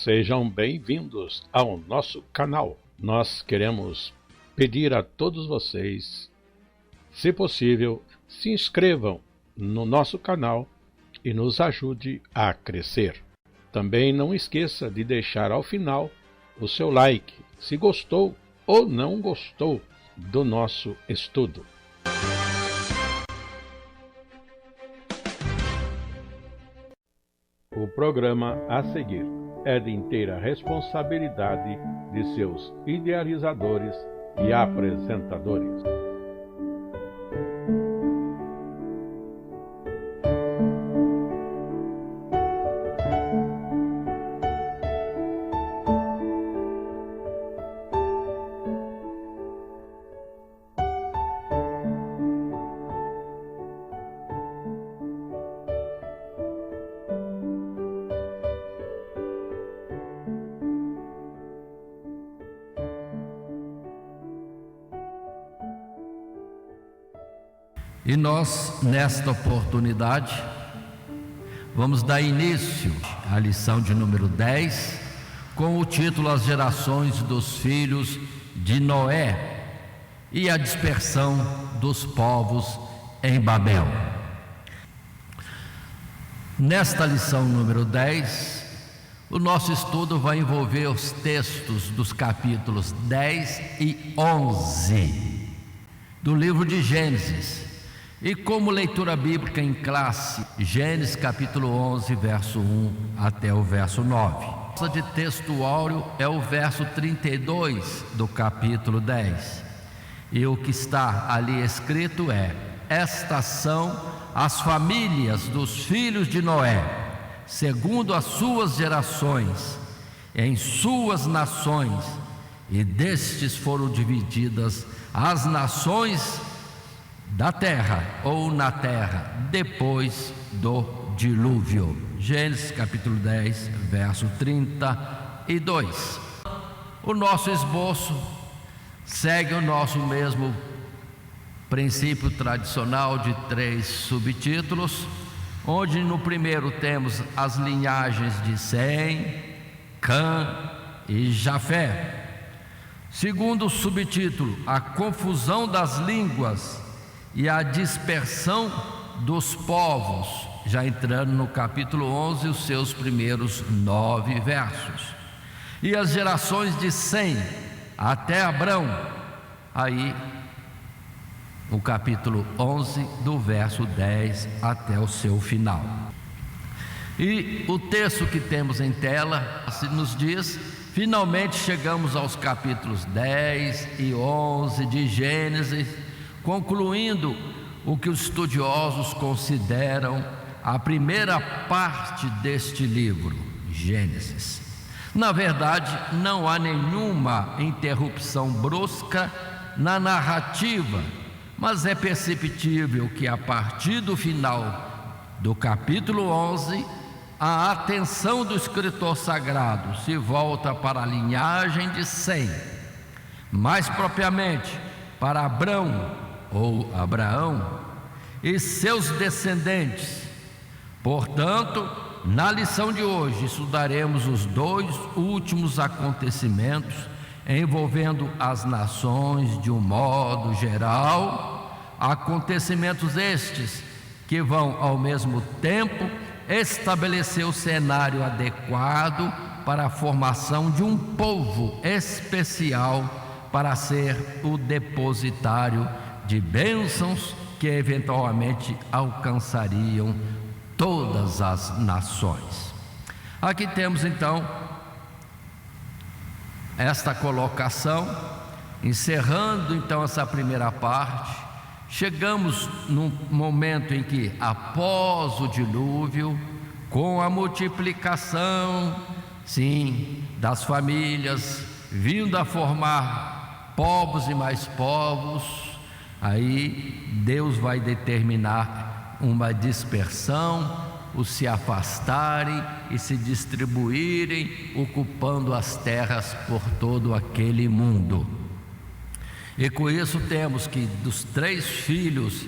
Sejam bem-vindos ao nosso canal. Nós queremos pedir a todos vocês, se possível, se inscrevam no nosso canal e nos ajude a crescer. Também não esqueça de deixar ao final o seu like, se gostou ou não gostou do nosso estudo. O programa a seguir é de inteira responsabilidade de seus idealizadores e apresentadores. E nós, nesta oportunidade, vamos dar início à lição de número 10, com o título As Gerações dos Filhos de Noé e a Dispersão dos Povos em Babel. Nesta lição número 10, o nosso estudo vai envolver os textos dos capítulos 10 e 11 do livro de Gênesis. E como leitura bíblica em classe, Gênesis capítulo 11, verso 1 até o verso 9. O de texto áureo é o verso 32 do capítulo 10. E o que está ali escrito é: estas são as famílias dos filhos de Noé, segundo as suas gerações, em suas nações, e destes foram divididas as nações da terra, ou na terra, depois do dilúvio. Gênesis capítulo 10, verso 32. O nosso esboço segue o nosso mesmo princípio tradicional de 3 subtítulos, onde no primeiro temos as linhagens de Sem, Cã e Jafé. Segundo o subtítulo, a confusão das línguas e a dispersão dos povos, já entrando no capítulo 11, os seus primeiros 9 versos. E as gerações de Sem até Abrão, aí o capítulo 11, do verso 10 até o seu final. E o texto que temos em tela nos diz: finalmente chegamos aos capítulos 10 e 11 de Gênesis, concluindo o que os estudiosos consideram a primeira parte deste livro, Gênesis. Na verdade, não há nenhuma interrupção brusca na narrativa, mas é perceptível que a partir do final do capítulo 11, a atenção do escritor sagrado se volta para a linhagem de Sem, mais propriamente para Abrão, ou Abraão, e seus descendentes. Portanto, na lição de hoje estudaremos os 2 últimos acontecimentos envolvendo as nações de um modo geral, acontecimentos estes que vão ao mesmo tempo estabelecer o cenário adequado para a formação de um povo especial para ser o depositário de bênçãos que eventualmente alcançariam todas as nações. Aqui temos então esta colocação, encerrando então essa primeira parte. Chegamos num momento em que, após o dilúvio, com a multiplicação, sim, das famílias, vindo a formar povos e mais povos, aí Deus vai determinar uma dispersão, os se afastarem e se distribuírem, ocupando as terras por todo aquele mundo. E com isso temos que dos 3 filhos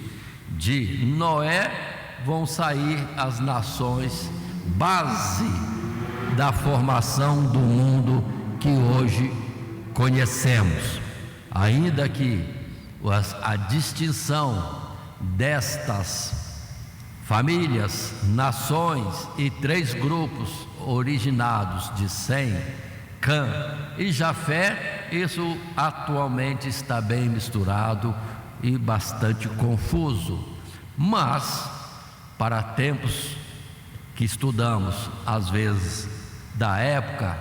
de Noé vão sair as nações base da formação do mundo que hoje conhecemos. Ainda que a distinção destas famílias, nações e 3 grupos originados de Sem, Cã e Jafé, isso atualmente está bem misturado e bastante confuso. Mas, para tempos que estudamos, às vezes, da época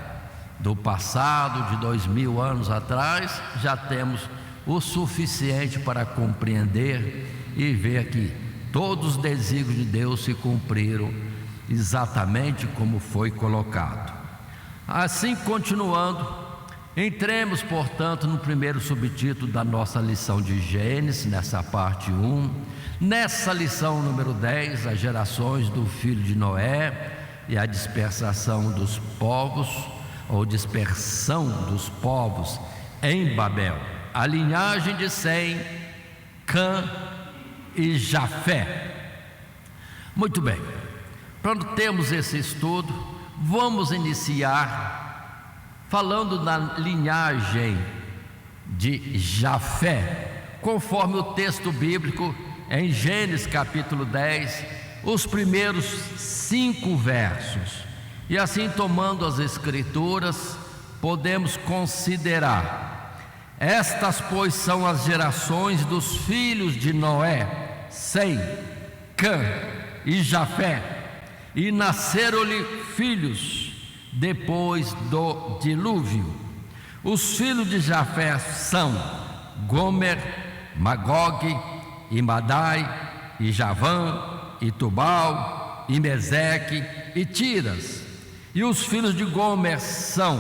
do passado, de 2000 anos atrás, já temos o suficiente para compreender e ver que todos os desígnios de Deus se cumpriram exatamente como foi colocado. Assim, continuando, entremos, portanto, no primeiro subtítulo da nossa lição de Gênesis, nessa parte 1. Nessa lição número 10, as gerações do filho de Noé e a dispersação dos povos, ou dispersão dos povos em Babel, a linhagem de Sem, Cã e Jafé. Muito bem, quando temos esse estudo, vamos iniciar falando da linhagem de Jafé, conforme o texto bíblico em Gênesis capítulo 10, os primeiros 5 versos. E assim, tomando as escrituras, podemos considerar: estas, pois, são as gerações dos filhos de Noé, Sem, Cã e Jafé, e nasceram-lhe filhos depois do dilúvio. Os filhos de Jafé são Gomer, Magog, e Madai, e Javã, e Tubal, e Meseque, e Tiras. E os filhos de Gomer são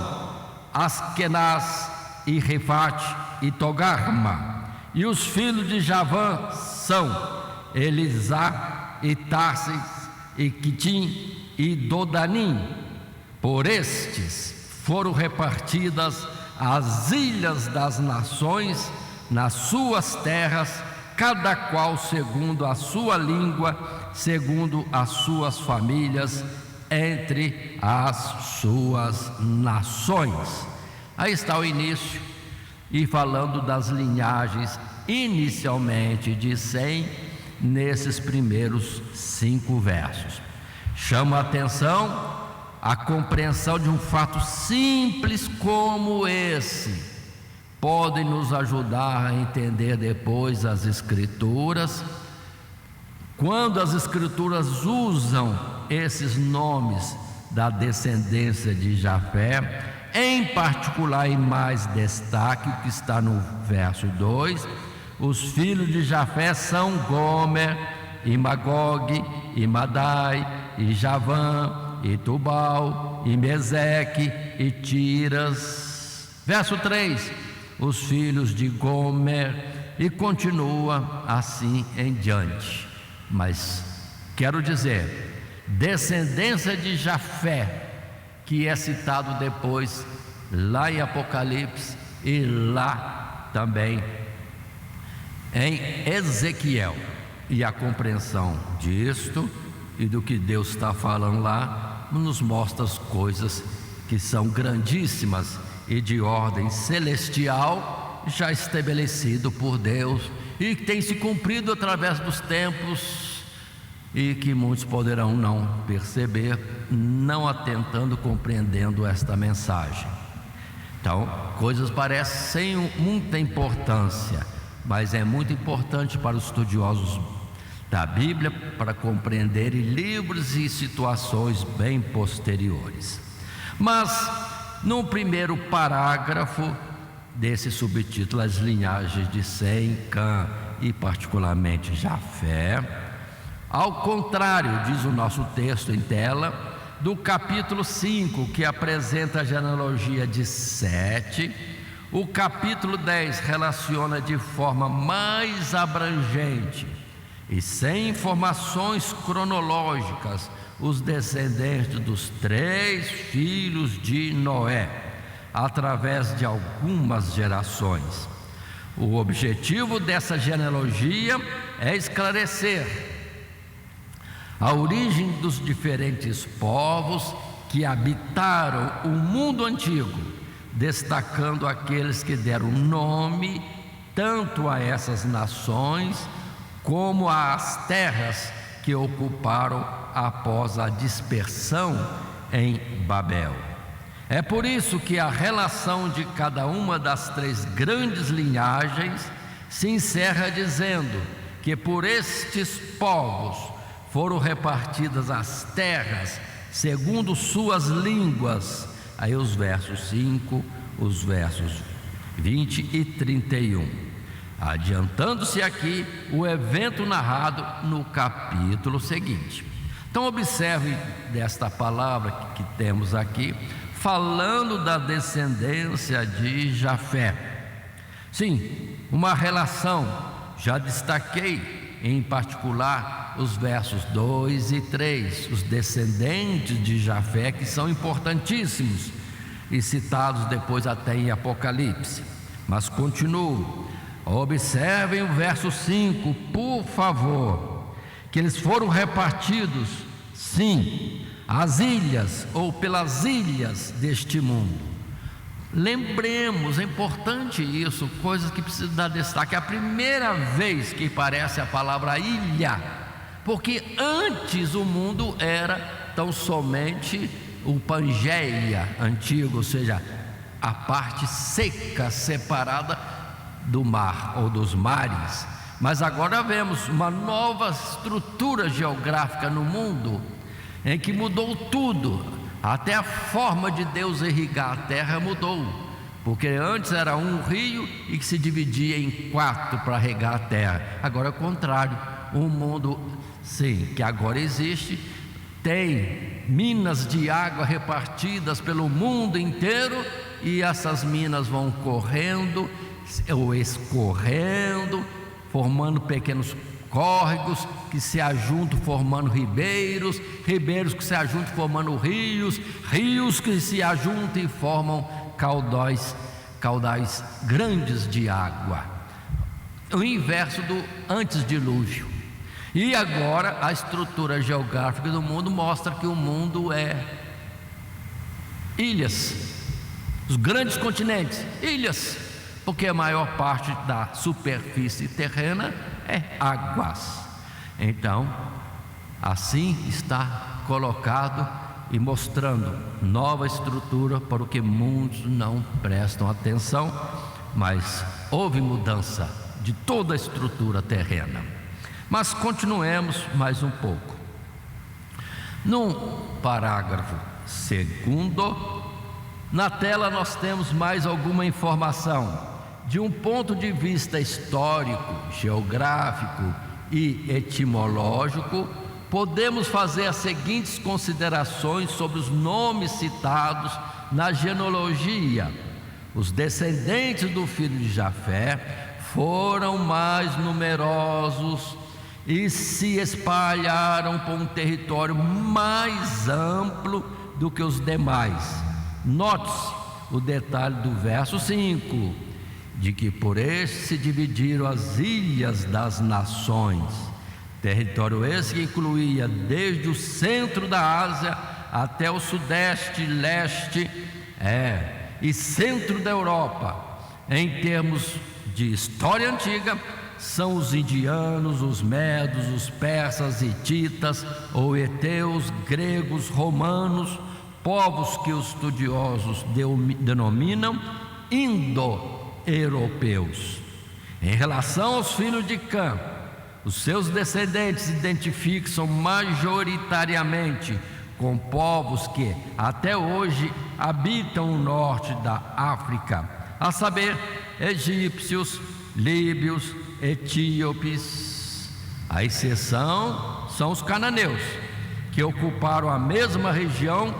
Askenaz, e Refate, e Togarma. E os filhos de Javã são Elisá, e Tarsis, e Quitim, e Dodanim. Por estes foram repartidas as ilhas das nações nas suas terras, cada qual segundo a sua língua, segundo as suas famílias, entre as suas nações. Aí está o início, e falando das linhagens inicialmente de Sem, nesses primeiros 5 versos. Chama a atenção a compreensão de um fato simples como esse. Podem nos ajudar a entender depois as escrituras. Quando as escrituras usam esses nomes da descendência de Jafé, em particular e mais destaque o que está no verso 2, os filhos de Jafé são Gomer, e Magog, e Madai, e Javã, e Tubal, e Meseque, e Tiras. Verso 3, os filhos de Gomer, e continua assim em diante. Mas quero dizer, descendência de Jafé, que é citado depois lá em Apocalipse e lá também em Ezequiel. E a compreensão disto e do que Deus está falando lá nos mostra as coisas que são grandíssimas e de ordem celestial, já estabelecido por Deus e que tem se cumprido através dos tempos, e que muitos poderão não perceber, não atentando, compreendendo esta mensagem. Então, coisas parecem sem muita importância, mas é muito importante para os estudiosos da Bíblia para compreenderem livros e situações bem posteriores. Mas, no primeiro parágrafo desse subtítulo, as linhagens de Sem, Cã e particularmente Jafé, ao contrário, diz o nosso texto em tela, do capítulo 5, que apresenta a genealogia de Sete, o capítulo 10 relaciona de forma mais abrangente e sem informações cronológicas os descendentes dos 3 filhos de Noé, através de algumas gerações. O objetivo dessa genealogia é esclarecer a origem dos diferentes povos que habitaram o mundo antigo, destacando aqueles que deram nome tanto a essas nações como às terras que ocuparam após a dispersão em Babel. É por isso que a relação de cada uma das 3 grandes linhagens se encerra dizendo que por estes povos foram repartidas as terras segundo suas línguas. Aí os versos 5, os versos 20 e 31. Adiantando-se aqui o evento narrado no capítulo seguinte. Então observe desta palavra que temos aqui, falando da descendência de Jafé. Sim, uma relação, já destaquei em particular os versos 2 e 3, os descendentes de Jafé, que são importantíssimos e citados depois até em Apocalipse. Mas continuo, observem o verso 5, por favor, que eles foram repartidos, sim, às ilhas ou pelas ilhas deste mundo. Lembremos, é importante isso, coisas que precisam dar destaque. É a primeira vez que aparece a palavra ilha, porque antes o mundo era tão somente o Pangeia antigo, ou seja, a parte seca separada do mar ou dos mares. Mas agora vemos uma nova estrutura geográfica no mundo, em que mudou tudo. Até a forma de Deus irrigar a terra mudou, porque antes era um rio e que se dividia em 4 para regar a terra. Agora é o contrário, um mundo, sim, que agora existe, tem minas de água repartidas pelo mundo inteiro, e essas minas vão correndo ou escorrendo, formando pequenos córregos que se ajuntam formando ribeiros, ribeiros que se ajuntam formando rios, rios que se ajuntam e formam caudais grandes de água. O inverso do antes dilúvio. E agora a estrutura geográfica do mundo mostra que o mundo é ilhas, os grandes continentes, ilhas, porque a maior parte da superfície terrena é águas. Então, assim está colocado e mostrando nova estrutura para o que muitos não prestam atenção, mas houve mudança de toda a estrutura terrena. Mas continuemos mais um pouco. No parágrafo 2º, na tela nós temos mais alguma informação. De um ponto de vista histórico, geográfico e etimológico, podemos fazer as seguintes considerações sobre os nomes citados na genealogia. Os descendentes do filho de Jafé foram mais numerosos e se espalharam por um território mais amplo do que os demais. Note-se o detalhe do verso 5, de que por este se dividiram as ilhas das nações, território esse que incluía desde o centro da Ásia até o sudeste, leste e centro da Europa. Em termos de história antiga, são os indianos, os medos, os persas, hititas ou heteus, gregos, romanos, povos que os estudiosos denominam indo-europeus. Em relação aos filhos de Cã, os seus descendentes se identificam majoritariamente com povos que até hoje habitam o norte da África, a saber, egípcios, líbios, etíopes. A exceção são os cananeus, que ocuparam a mesma região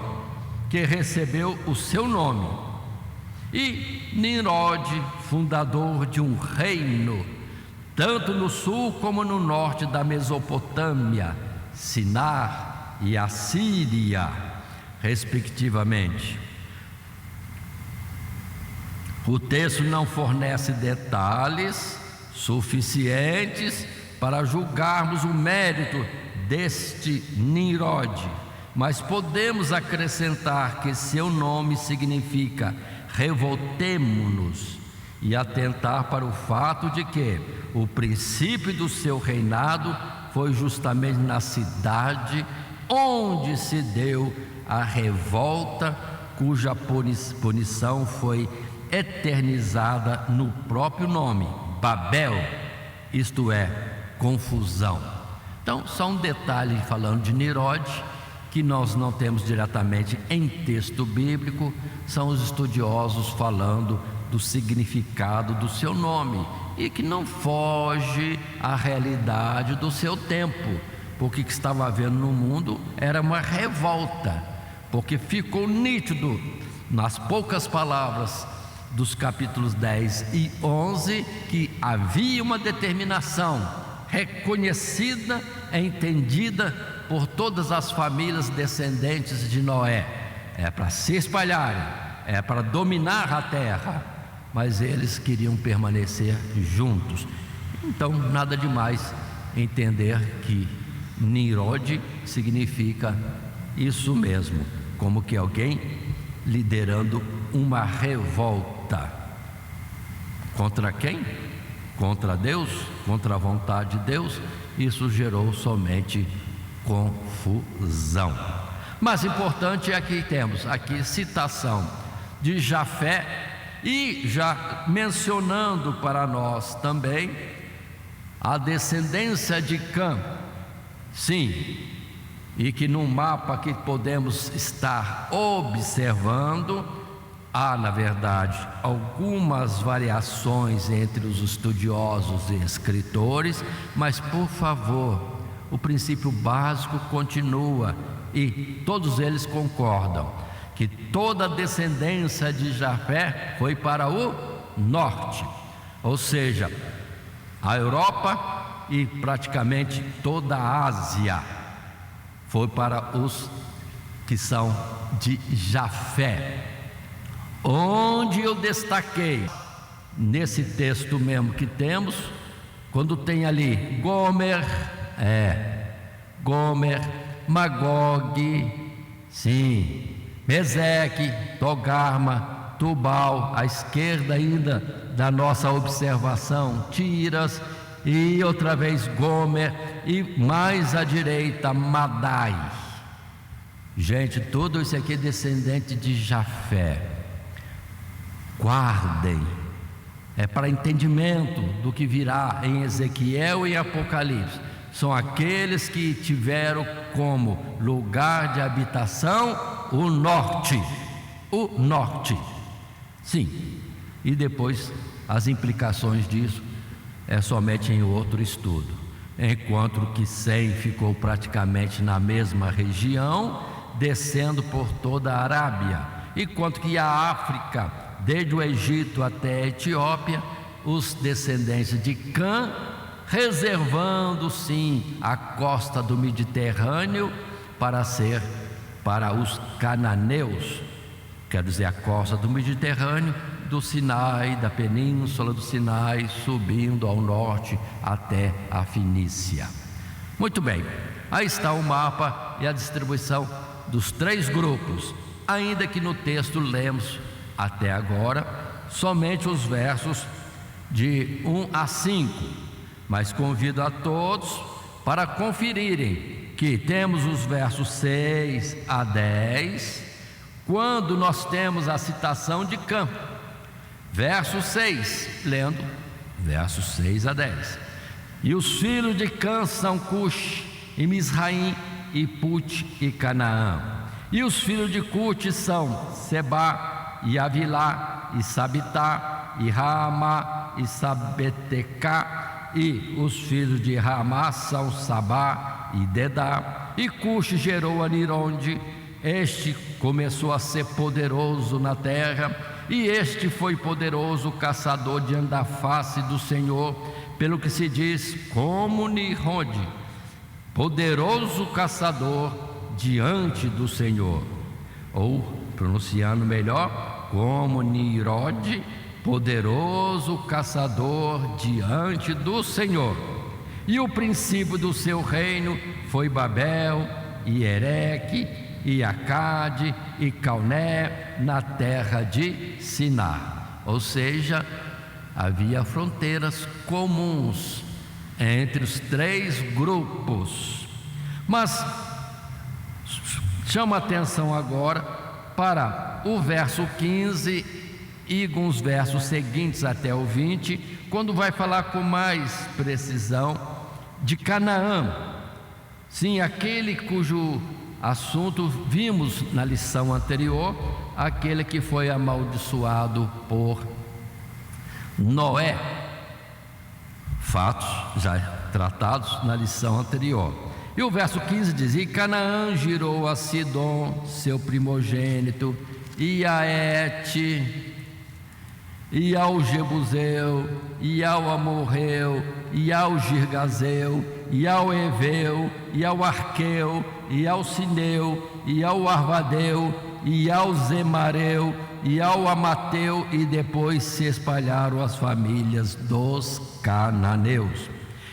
que recebeu o seu nome, e Nimrod, fundador de um reino, tanto no sul como no norte da Mesopotâmia, Sinar e Assíria, respectivamente. O texto não fornece detalhes suficientes para julgarmos o mérito deste Nimrod, mas podemos acrescentar que seu nome significa revoltemo-nos e atentar para o fato de que o princípio do seu reinado foi justamente na cidade onde se deu a revolta, cuja punição foi eternizada no próprio nome, Babel, isto é, confusão. Então, só um detalhe falando de Nirode, que nós não temos diretamente em texto bíblico, são os estudiosos falando do significado do seu nome, e que não foge à realidade do seu tempo, porque o que estava havendo no mundo era uma revolta, porque ficou nítido nas poucas palavras dos capítulos 10 e 11 que havia uma determinação reconhecida e entendida por todas as famílias descendentes de Noé. É para se espalharem, é para dominar a terra, mas eles queriam permanecer juntos. Então, nada demais entender que Nirode significa isso mesmo, como que alguém liderando uma revolta. Contra quem? Contra Deus, contra a vontade de Deus. Isso gerou somente confusão. Mas importante é que temos aqui citação de Jafé, e já mencionando para nós também a descendência de Cã. Sim, e que no mapa que podemos estar observando, há na verdade algumas variações entre os estudiosos e escritores, mas por favor, o princípio básico continua, e todos eles concordam que toda a descendência de Jafé foi para o norte, ou seja, a Europa e praticamente toda a Ásia foi para os que são de Jafé. Onde eu destaquei nesse texto mesmo que temos, quando tem ali Gomer, Magog, sim, Meseque, Togarma, Tubal, à esquerda ainda da nossa observação, Tiras, e outra vez Gomer, e mais à direita Madai. Gente, tudo isso aqui é descendente de Jafé. Guardem, é para entendimento do que virá em Ezequiel e Apocalipse. São aqueles que tiveram como lugar de habitação o norte, sim, e depois as implicações disso é somente em outro estudo. Enquanto que Sem ficou praticamente na mesma região, descendo por toda a Arábia, enquanto que a África, desde o Egito até a Etiópia, os descendentes de Cã, reservando sim a costa do Mediterrâneo para ser para os cananeus, quer dizer, a costa do Mediterrâneo, do Sinai, da península do Sinai, subindo ao norte até a Fenícia. Muito bem, aí está o mapa e a distribuição dos três grupos, ainda que no texto lemos até agora somente os versos de 1 a 5, mas convido a todos para conferirem que temos os versos 6 a 10, quando nós temos a citação de Cã. Verso 6, lendo, versos 6 a 10. E os filhos de Cã são Cush, e Misraim, e Put, e Canaã. E os filhos de Cute são Seba, e Avilá, e Sabitá, e Ramá, e Sabetecá. E os filhos de Ramá são Sabá e Dedá. E Cush gerou a Nironde. Este começou a ser poderoso na terra, e este foi poderoso caçador diante da face do Senhor, pelo que se diz como Nironde, poderoso caçador diante do Senhor, ou pronunciando melhor, como Nirode, poderoso caçador diante do Senhor. E o princípio do seu reino foi Babel e Ereque, e Acade e Calné, na terra de Sinar. Ou seja, havia fronteiras comuns entre os 3 grupos. Mas chama atenção agora para o verso 15 e alguns versos seguintes até o 20, quando vai falar com mais precisão de Canaã. Sim, aquele cujo assunto vimos na lição anterior, aquele que foi amaldiçoado por Noé. Fatos já tratados na lição anterior. E o verso 15 diz: e Canaã girou a Sidom, seu primogênito, e a Et, e ao Jebuseu, e ao Amorreu, e ao Girgazeu, e ao Eveu, e ao Arqueu, e ao Sineu, e ao Arvadeu, e ao Zemareu, e ao Amateu, e depois se espalharam as famílias dos cananeus.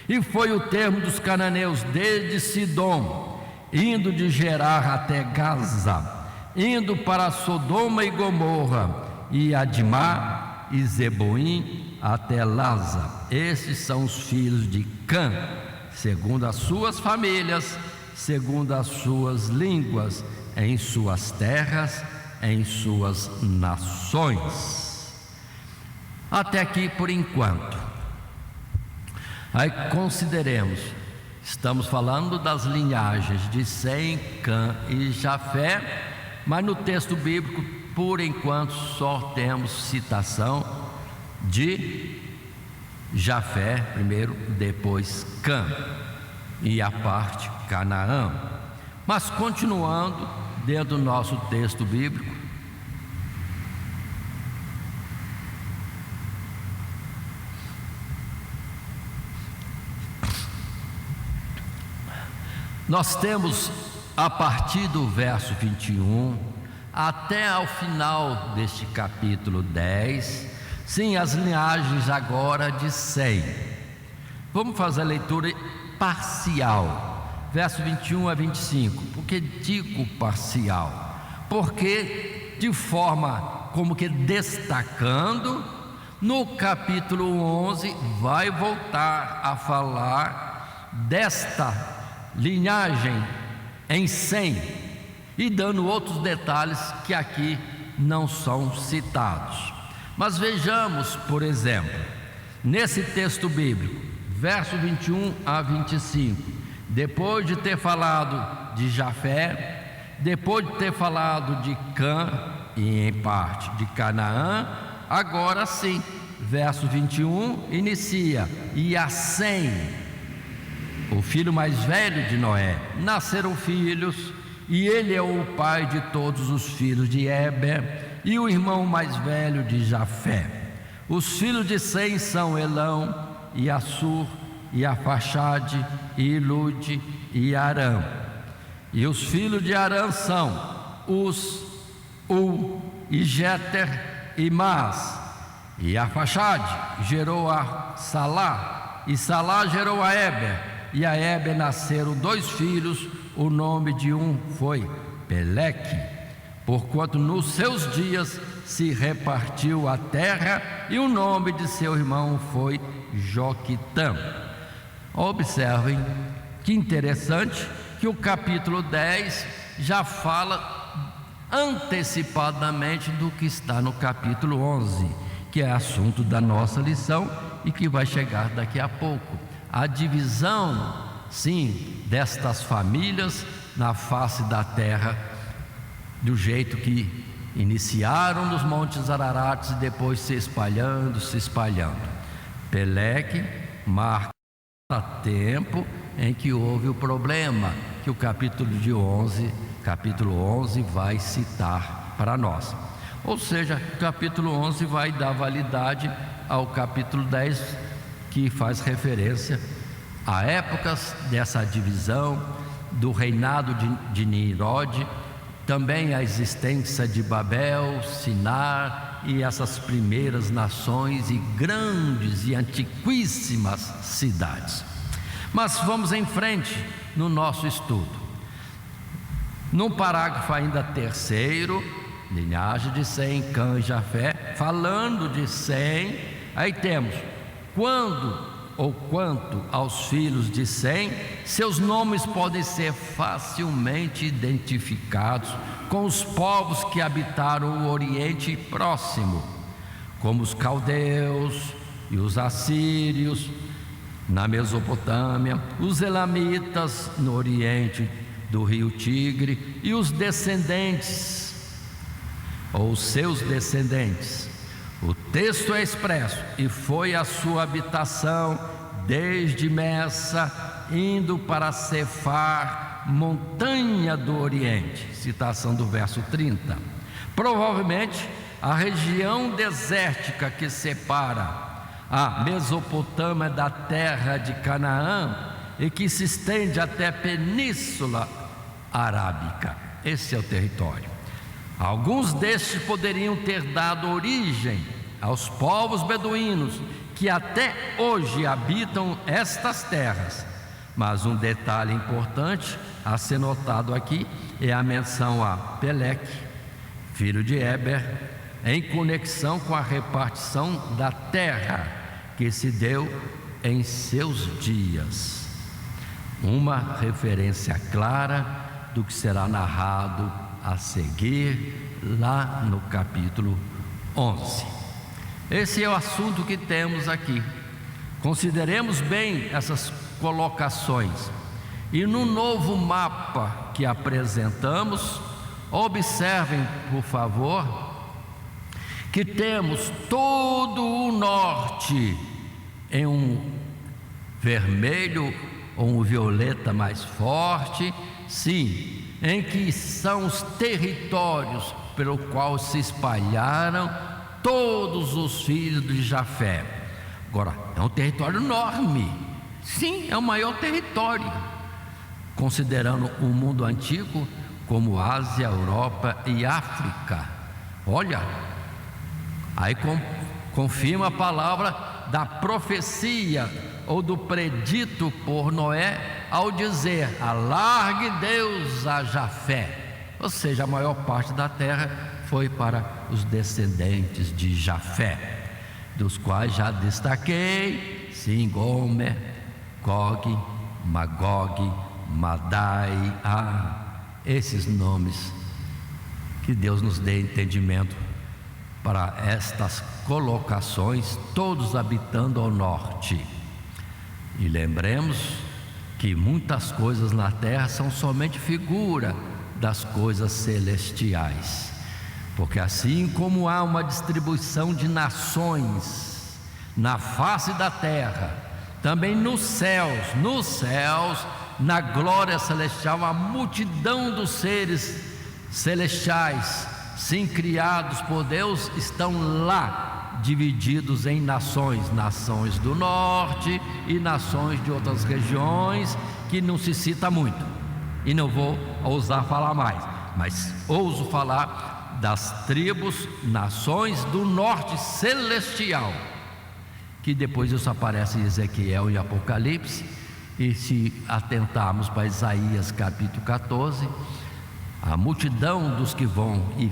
E foi o termo dos cananeus desde Sidom, indo de Gerar até Gaza, indo para Sodoma e Gomorra, e Admá e Zeboim até Laza. Esses são os filhos de Cã, segundo as suas famílias, segundo as suas línguas, em suas terras, em suas nações. Até aqui por enquanto. Aí consideremos, estamos falando das linhagens de Sem, Cã e Jafé, mas no texto bíblico, por enquanto, só temos citação de Jafé primeiro, depois Cã e a parte Canaã. Mas continuando dentro do nosso texto bíblico, nós temos a partir do verso 21 até ao final deste capítulo 10, sim, as linhagens agora de Sem. Vamos fazer a leitura parcial, verso 21 a 25. Por que digo parcial? Porque de forma como que destacando, no capítulo 11 vai voltar a falar desta linhagem em Sem, e dando outros detalhes que aqui não são citados. Mas vejamos, por exemplo, nesse texto bíblico, verso 21 a 25, depois de ter falado de Jafé, depois de ter falado de Cã e em parte de Canaã, agora sim, verso 21 inicia: e a Sem, o filho mais velho de Noé, nasceram filhos, e ele é o pai de todos os filhos de Éber, e o irmão mais velho de Jafé. Os filhos de Sem são Elão, e Assur, e Afaxade, e Ilude, e Arã. E os filhos de Arã são Uz, e Jéter, e Mas. E Afaxade gerou a Salá, e Salá gerou a Éber. E a Éber nasceram 2 filhos, o nome de um foi Peleque, porquanto nos seus dias se repartiu a terra, e o nome de seu irmão foi Joquitã. Observem que interessante que o capítulo 10 já fala antecipadamente do que está no capítulo 11, que é assunto da nossa lição e que vai chegar daqui a pouco. A divisão, sim, destas famílias na face da terra, do jeito que iniciaram nos montes Ararates e depois se espalhando. Peleque marca tempo em que houve o problema, que o capítulo 11 vai citar para nós. Ou seja, o capítulo 11 vai dar validade ao capítulo 10, que faz referência a épocas dessa divisão, do reinado de Nimrod, também a existência de Babel, Sinar e essas primeiras nações e grandes e antiquíssimas cidades. Mas vamos em frente no nosso estudo. Num parágrafo ainda terceiro, linhagem de Sem, Cã e Jafé, falando de Sem, aí temos: quando ou quanto aos filhos de Sem, seus nomes podem ser facilmente identificados com os povos que habitaram o Oriente Próximo, como os caldeus e os assírios na Mesopotâmia, os elamitas no Oriente do rio Tigre, e os descendentes, ou seus descendentes. O texto é expresso: e foi a sua habitação desde Messa, indo para Cefar, montanha do Oriente. Citação do verso 30. Provavelmente a região desértica que separa a Mesopotâmia da terra de Canaã e que se estende até a Península Arábica. Esse é o território. Alguns destes poderiam ter dado origem aos povos beduínos que até hoje habitam estas terras. Mas um detalhe importante a ser notado aqui é a menção a Peleque, filho de Eber, em conexão com a repartição da terra que se deu em seus dias. Uma referência clara do que será narrado a seguir, lá no capítulo 11. Esse é o assunto que temos aqui. Consideremos bem essas colocações, e no novo mapa que apresentamos, observem, por favor, que temos todo o norte em um vermelho ou um violeta mais forte, sim, em que são os territórios pelo qual se espalharam todos os filhos de Jafé. Agora, é um território enorme, sim, é o maior território, considerando o mundo antigo como Ásia, Europa e África. Olha, aí confirma a palavra da profecia ou do predito por Noé ao dizer: alargue Deus a Jafé. Ou seja, a maior parte da terra foi para os descendentes de Jafé, dos quais já destaquei, sim, Gomer, Gog, Magog, Madai, esses nomes. Que Deus nos dê entendimento para estas colocações, todos habitando ao norte. E lembremos que muitas coisas na terra são somente figura das coisas celestiais, porque assim como há uma distribuição de nações na face da terra, também nos céus, na glória celestial, a multidão dos seres celestiais, sim, criados por Deus, estão lá divididos em nações, nações do norte e nações de outras regiões que não se cita muito, e não vou ousar falar mais, mas ouso falar das tribos, nações do norte celestial, que depois isso aparece em Ezequiel e Apocalipse. E se atentarmos para Isaías capítulo 14, a multidão dos que vão e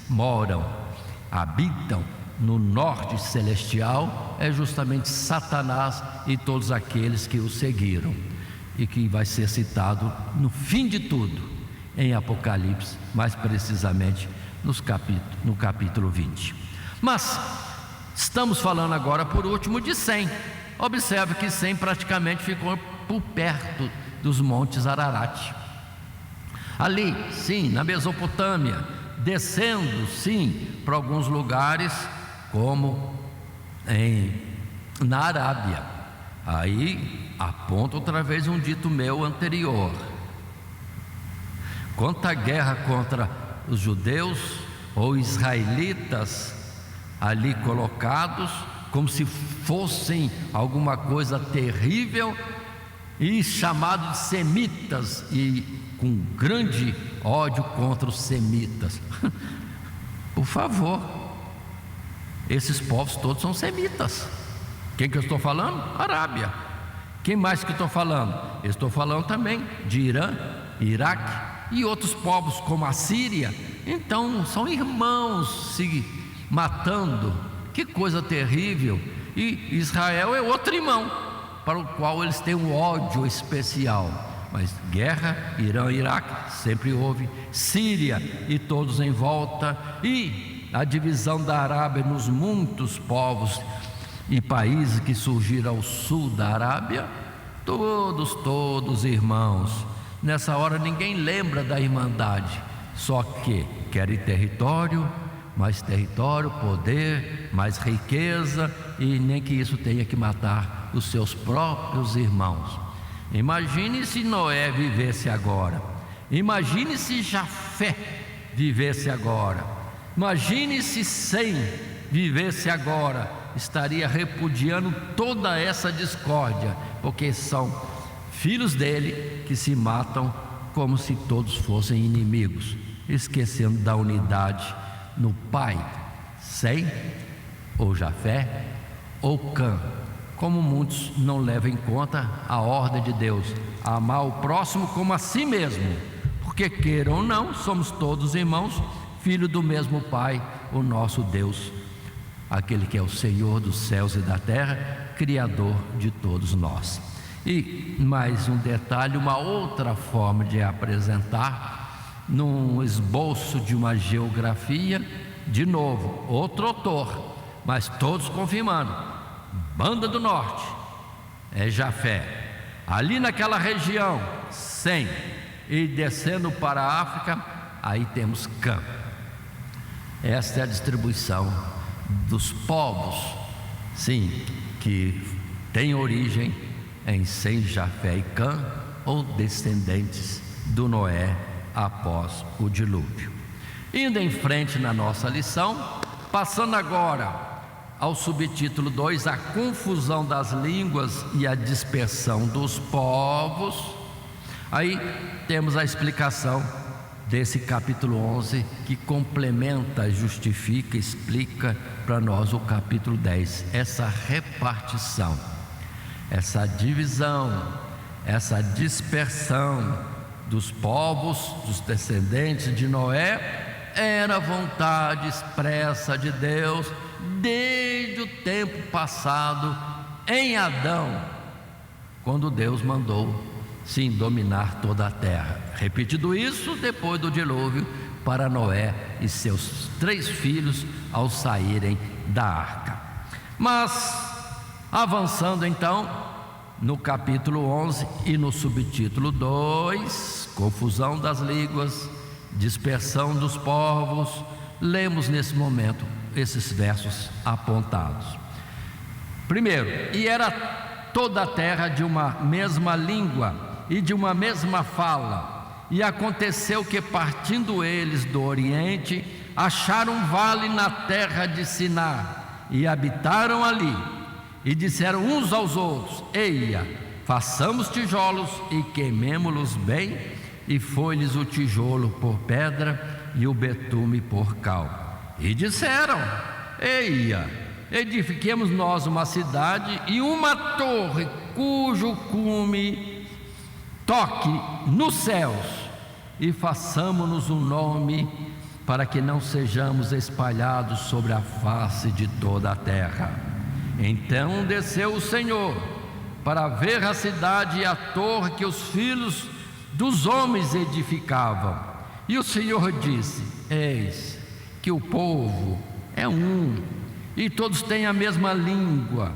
moram, habitam no norte celestial é justamente Satanás e todos aqueles que o seguiram, e que vai ser citado no fim de tudo em Apocalipse, mais precisamente no capítulo 20. Mas estamos falando agora por último de Sem. Observe que Sem praticamente ficou por perto dos montes Ararat, ali, sim, na Mesopotâmia, descendo, sim, para alguns lugares, como na Arábia. Aí aponta outra vez um dito meu anterior: quanto à guerra contra os judeus ou israelitas ali colocados, como se fossem alguma coisa terrível, e chamado de semitas, e com grande ódio contra os semitas. Por favor, esses povos todos são semitas. Quem que eu estou falando? Arábia. Quem mais que eu estou falando? Eu estou falando também de Irã, Iraque, e outros povos como a Síria. Então são irmãos se matando. Que coisa terrível! E Israel é outro irmão para o qual eles têm um ódio especial. Mas guerra, Irã, Iraque, sempre houve. Síria e todos em volta. E a divisão da Arábia nos muitos povos e países que surgiram ao sul da Arábia. Todos irmãos. Nessa hora ninguém lembra da irmandade. Só que querem território, poder, mais riqueza, e nem que isso tenha que matar os seus próprios irmãos. Imagine se Noé vivesse agora. Imagine se Jafé vivesse agora. Imagine se Sem vivesse agora. Estaria repudiando toda essa discórdia, porque são filhos dele que se matam como se todos fossem inimigos, esquecendo da unidade no pai, Sem, ou Jafé, ou Cã. Como muitos não levam em conta a ordem de Deus, amar o próximo como a si mesmo, porque queiram ou não, somos todos irmãos, filhos do mesmo Pai, o nosso Deus, aquele que é o Senhor dos céus e da terra, Criador de todos nós. E mais um detalhe, uma outra forma de apresentar, num esboço de uma geografia, de novo, outro autor, mas todos confirmando: Banda do Norte é Jafé, ali naquela região, Sem, e descendo para a África, aí temos Cã. Esta é a distribuição dos povos, sim, que tem origem em Sem, Jafé e Cã, ou descendentes do Noé após o dilúvio. Indo em frente na nossa lição, passando agora ao subtítulo 2, a confusão das línguas e a dispersão dos povos. Aí temos a explicação desse capítulo 11, que complementa, justifica, explica para nós o capítulo 10, essa repartição, essa divisão, essa dispersão dos povos, dos descendentes de Noé. Era vontade expressa de Deus desde o tempo passado em Adão, quando Deus mandou sim dominar toda a terra. Repetido isso depois do dilúvio para Noé e seus 3 filhos ao saírem da arca. Mas avançando então no capítulo 11 e no subtítulo 2, confusão das línguas, dispersão dos povos, lemos nesse momento esses versos apontados. Primeiro, e era toda a terra de uma mesma língua e de uma mesma fala, e aconteceu que, partindo eles do oriente, acharam um vale na terra de Sinar, e habitaram ali, e disseram uns aos outros: eia, façamos tijolos e queimemo-los bem. E foi-lhes o tijolo por pedra e o betume por cal. E disseram: eia, edifiquemos nós uma cidade e uma torre, cujo cume toque nos céus, e façamos-nos um nome, para que não sejamos espalhados sobre a face de toda a terra. Então desceu o Senhor para ver a cidade e a torre que os filhos dos homens edificavam. E o Senhor disse: eis que o povo é um, e todos têm a mesma língua.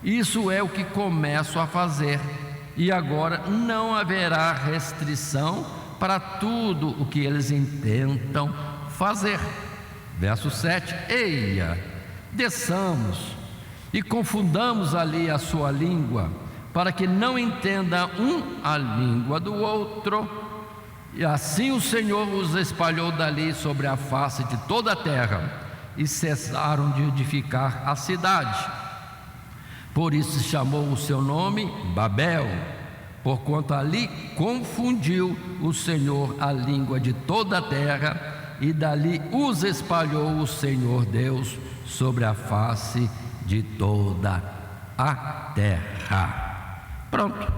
Isso é o que começo a fazer, e agora não haverá restrição para tudo o que eles intentam fazer. Verso 7: eia, desçamos e confundamos ali a sua língua, para que não entenda um a língua do outro. E assim o Senhor os espalhou dali sobre a face de toda a terra, e cessaram de edificar a cidade. Por isso se chamou o seu nome Babel, porquanto ali confundiu o Senhor a língua de toda a terra, e dali os espalhou o Senhor Deus sobre a face de toda a terra. Pronto,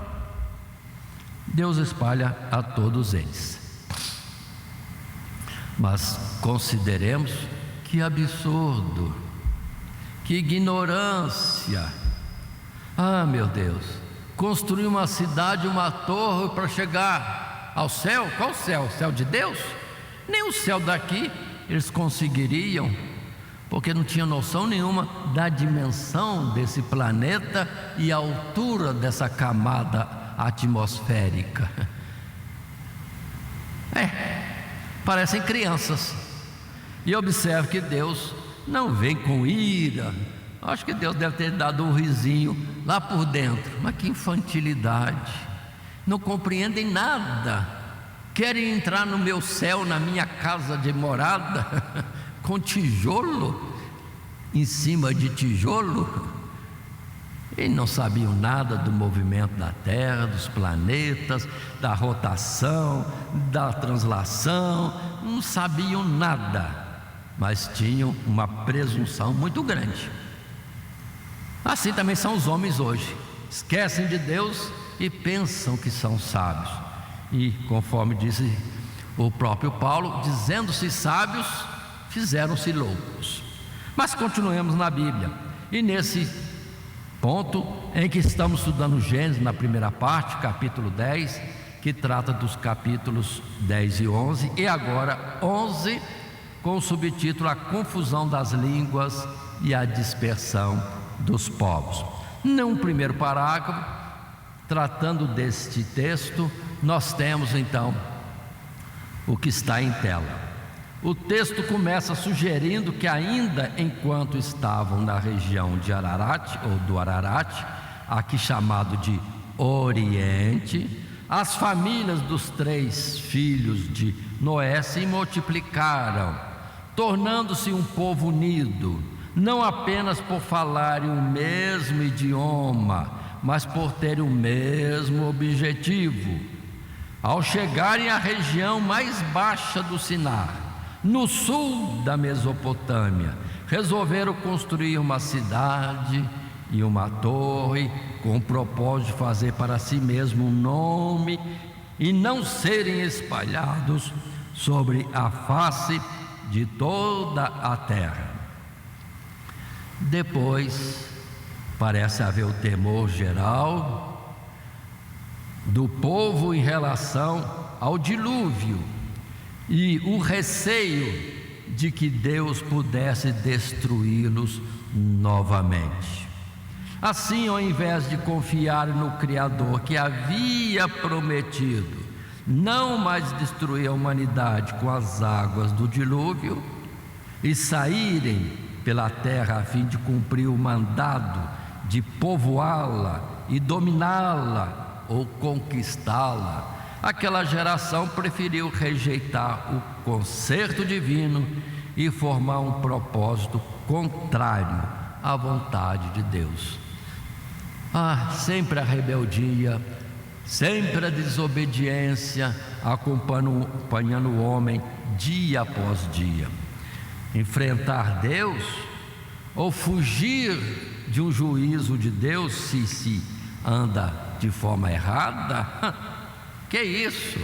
Deus espalha a todos eles. Mas consideremos que absurdo, que ignorância. Ah, meu Deus, construir uma cidade, uma torre para chegar ao céu. Qual céu? O céu de Deus? Nem o céu daqui eles conseguiriam, porque não tinham noção nenhuma da dimensão desse planeta e a altura dessa camada atmosférica. Parecem crianças. E observe que Deus não vem com ira. Acho que Deus deve ter dado um risinho lá por dentro. Mas que infantilidade! Não compreendem nada. Querem entrar no meu céu, na minha casa de morada, com tijolo em cima de tijolo. E não sabiam nada do movimento da Terra, dos planetas, da rotação, da translação. Não sabiam nada, mas tinham uma presunção muito grande. Assim também são os homens hoje. Esquecem de Deus e pensam que são sábios. E conforme disse o próprio Paulo, dizendo-se sábios, fizeram-se loucos. Mas continuemos na Bíblia. E nesse ponto em que estamos estudando Gênesis, na primeira parte, capítulo 10, que trata dos capítulos 10 e 11, e agora 11, com o subtítulo A Confusão das Línguas e a Dispersão dos Povos. Num primeiro parágrafo, tratando deste texto, nós temos então o que está em tela. O texto começa sugerindo que ainda enquanto estavam na região de Ararat, ou do Ararat, aqui chamado de Oriente, as famílias dos 3 filhos de Noé se multiplicaram, tornando-se um povo unido, não apenas por falarem o mesmo idioma, mas por terem o mesmo objetivo. Ao chegarem à região mais baixa do Sinar, no sul da Mesopotâmia, resolveram construir uma cidade e uma torre, com o propósito de fazer para si mesmo um nome e não serem espalhados sobre a face de toda a terra. Depois, parece haver o temor geral do povo em relação ao dilúvio e o receio de que Deus pudesse destruí-los novamente. Assim, ao invés de confiar no Criador que havia prometido não mais destruir a humanidade com as águas do dilúvio e saírem pela terra a fim de cumprir o mandado de povoá-la e dominá-la ou conquistá-la, aquela geração preferiu rejeitar o concerto divino e formar um propósito contrário à vontade de Deus. Sempre a rebeldia, sempre a desobediência acompanhando o homem dia após dia. Enfrentar Deus ou fugir de um juízo de Deus se anda de forma errada? Que isso?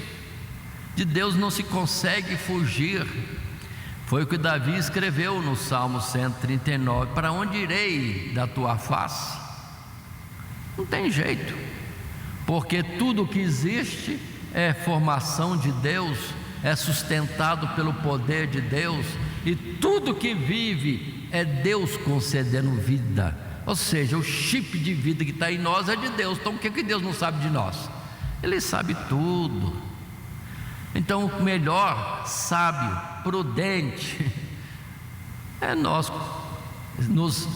De Deus não se consegue fugir. Foi o que Davi escreveu no Salmo 139: para onde irei da tua face? Não tem jeito, porque tudo que existe é formação de Deus, é sustentado pelo poder de Deus, e tudo que vive é Deus concedendo vida. Ou seja, o chip de vida que está em nós é de Deus. Então o que Deus não sabe de nós? Ele sabe tudo. Então o melhor, sábio, prudente é nós nos,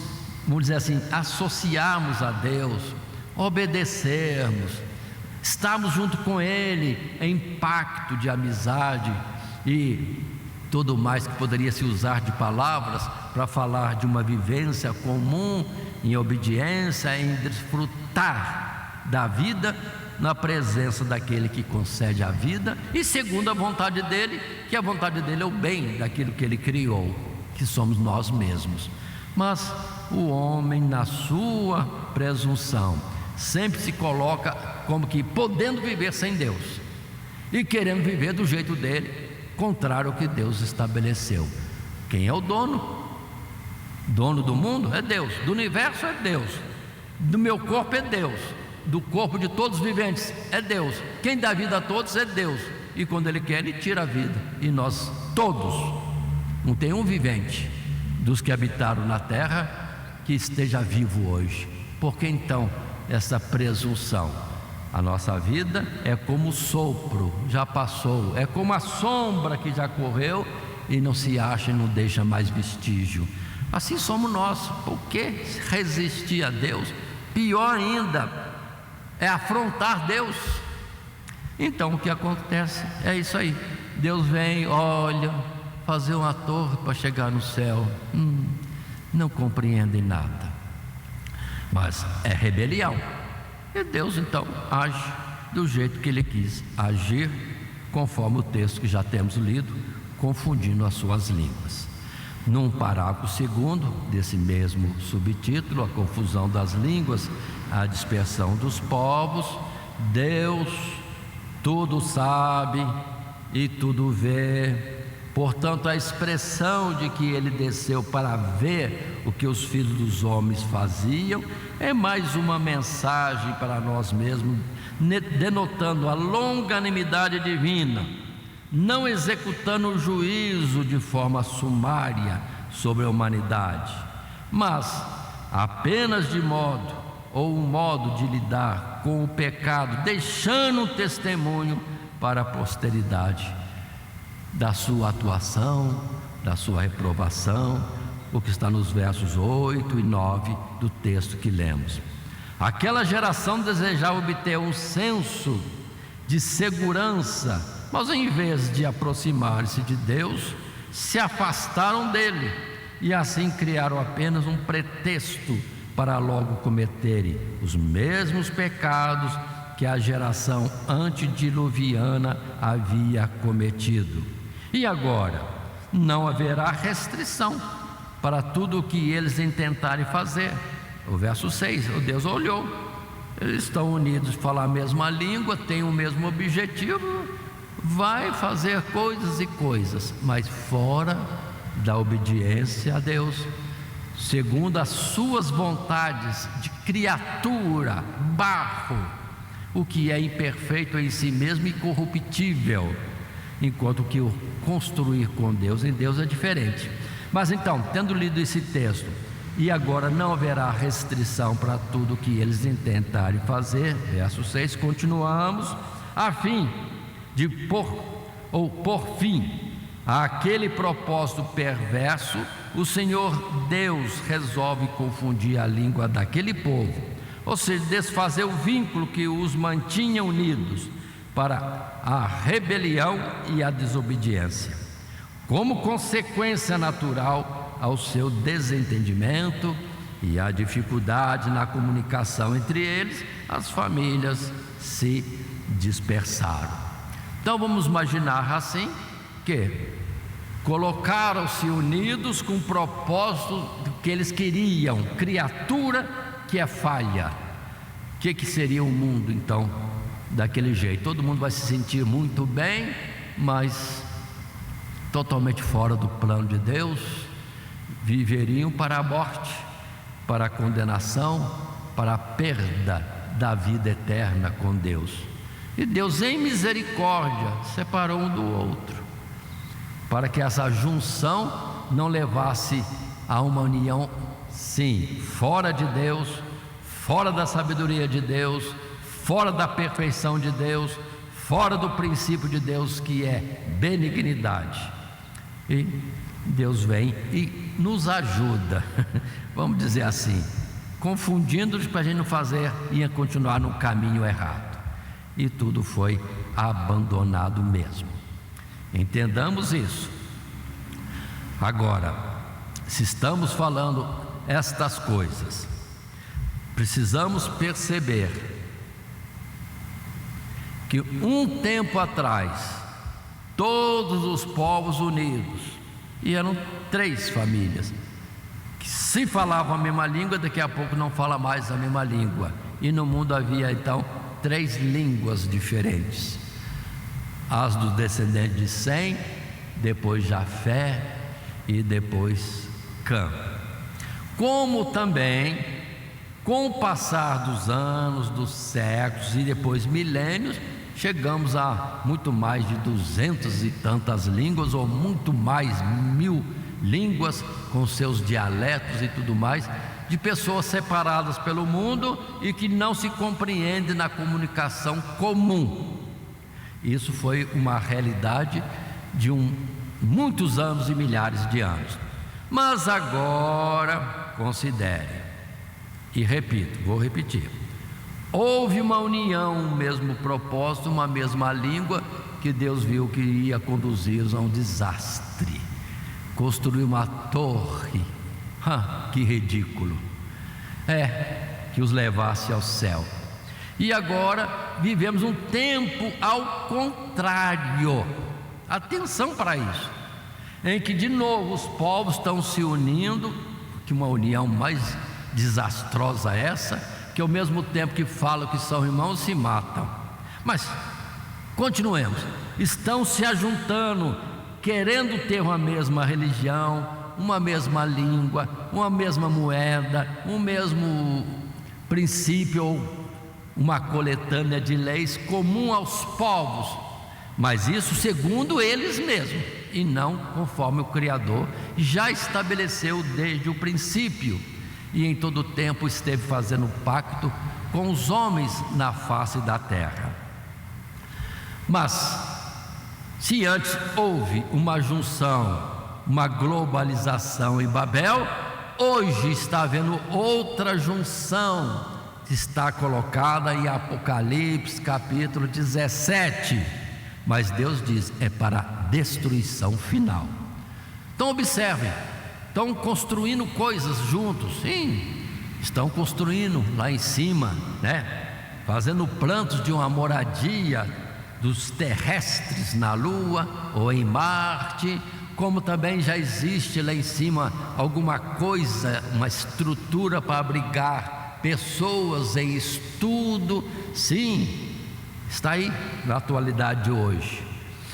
vamos dizer assim, associarmos a Deus, obedecermos, estarmos junto com Ele em pacto de amizade e tudo mais que poderia se usar de palavras para falar de uma vivência comum em obediência, em desfrutar da vida na presença daquele que concede a vida e segundo a vontade dele, que a vontade dele é o bem daquilo que ele criou, que somos nós mesmos. Mas o homem, na sua presunção, sempre se coloca como que podendo viver sem Deus e querendo viver do jeito dele, contrário ao que Deus estabeleceu. Quem é o dono? Dono do mundo é Deus, do universo é Deus, do meu corpo é Deus, do corpo de todos os viventes é Deus. Quem dá vida a todos é Deus, e quando Ele quer, Ele tira a vida. E nós todos, não tem um vivente dos que habitaram na terra que esteja vivo hoje. Por que então essa presunção? A nossa vida é como o sopro, já passou, é como a sombra que já correu e não se acha e não deixa mais vestígio. Assim somos nós. Por que resistir a Deus? Pior ainda é afrontar Deus. Então o que acontece é isso aí. Deus vem, olha, fazer uma torre para chegar no céu, não compreendem nada, mas é rebelião. E Deus então age do jeito que Ele quis agir, conforme o texto que já temos lido, confundindo as suas línguas. Num parágrafo segundo desse mesmo subtítulo, a confusão das línguas, a dispersão dos povos, Deus tudo sabe e tudo vê. Portanto, a expressão de que Ele desceu para ver o que os filhos dos homens faziam é mais uma mensagem para nós mesmos, denotando a longanimidade divina, não executando o juízo de forma sumária sobre a humanidade, mas apenas de modo ou um modo de lidar com o pecado, deixando um testemunho para a posteridade da sua atuação, da sua reprovação, o que está nos versos 8 e 9 do texto que lemos. Aquela geração desejava obter um senso de segurança, mas em vez de aproximar-se de Deus, se afastaram dele e assim criaram apenas um pretexto para logo cometerem os mesmos pecados que a geração antediluviana havia cometido. E agora, não haverá restrição para tudo o que eles intentarem fazer. O verso 6, o Deus olhou, eles estão unidos, falam a mesma língua, têm o mesmo objetivo, vai fazer coisas e coisas, mas fora da obediência a Deus, segundo as suas vontades de criatura, barro, o que é imperfeito em si mesmo e corruptível, enquanto que o construir com Deus, em Deus é diferente. Mas então, tendo lido esse texto, e agora não haverá restrição para tudo que eles intentarem fazer, verso 6, continuamos, a fim de por fim àquele propósito perverso, o Senhor Deus resolve confundir a língua daquele povo, ou seja, desfazer o vínculo que os mantinha unidos para a rebelião e a desobediência, como consequência natural ao seu desentendimento e a dificuldade na comunicação entre eles, as famílias se dispersaram. Então vamos imaginar assim, que colocaram-se unidos com o propósito que eles queriam, criatura que é falha. O que seria o mundo então daquele jeito? Todo mundo vai se sentir muito bem, mas totalmente fora do plano de Deus, viveriam para a morte, para a condenação, para a perda da vida eterna com Deus. E Deus, em misericórdia, separou um do outro, para que essa junção não levasse a uma união, sim, fora de Deus, fora da sabedoria de Deus, fora da perfeição de Deus, fora do princípio de Deus, que é benignidade. E Deus vem e nos ajuda, vamos dizer assim, confundindo-os para a gente não fazer e continuar no caminho errado. E tudo foi abandonado mesmo. Entendamos isso. Agora, se estamos falando estas coisas, precisamos perceber que um tempo atrás, todos os povos unidos, e eram 3 famílias, que se falavam a mesma língua, daqui a pouco não fala mais a mesma língua. E no mundo havia então 3 línguas diferentes: as dos descendentes de Sem, depois Jafé e depois Cã. Como também, com o passar dos anos, dos séculos e depois milênios, chegamos a muito mais de 200 e tantas línguas, ou muito mais, 1000 línguas com seus dialetos e tudo mais, de pessoas separadas pelo mundo e que não se compreendem na comunicação comum. Isso foi uma realidade de muitos anos e milhares de anos. Mas agora, considere, e repito, vou repetir: houve uma união, um mesmo propósito, uma mesma língua, que Deus viu que ia conduzir a um desastre. Construir uma torre, que ridículo, que os levasse ao céu. E agora vivemos um tempo ao contrário. Atenção para isso, em que de novo os povos estão se unindo. Que uma união mais desastrosa essa, que ao mesmo tempo que falam que são irmãos, se matam. Mas continuemos, estão se ajuntando, querendo ter uma mesma religião, uma mesma língua, uma mesma moeda, um mesmo princípio, ou uma coletânea de leis comum aos povos, mas isso segundo eles mesmos, e não conforme o Criador já estabeleceu desde o princípio, e em todo o tempo esteve fazendo pacto com os homens na face da terra. Mas se antes houve uma junção, uma globalização em Babel, hoje está havendo outra junção, que está colocada em Apocalipse capítulo 17, mas Deus diz, é para destruição final. Então observem, estão construindo coisas juntos, sim, estão construindo lá em cima, fazendo planos de uma moradia dos terrestres na Lua ou em Marte, como também já existe lá em cima alguma coisa, uma estrutura para abrigar pessoas em estudo, sim, está aí na atualidade de hoje.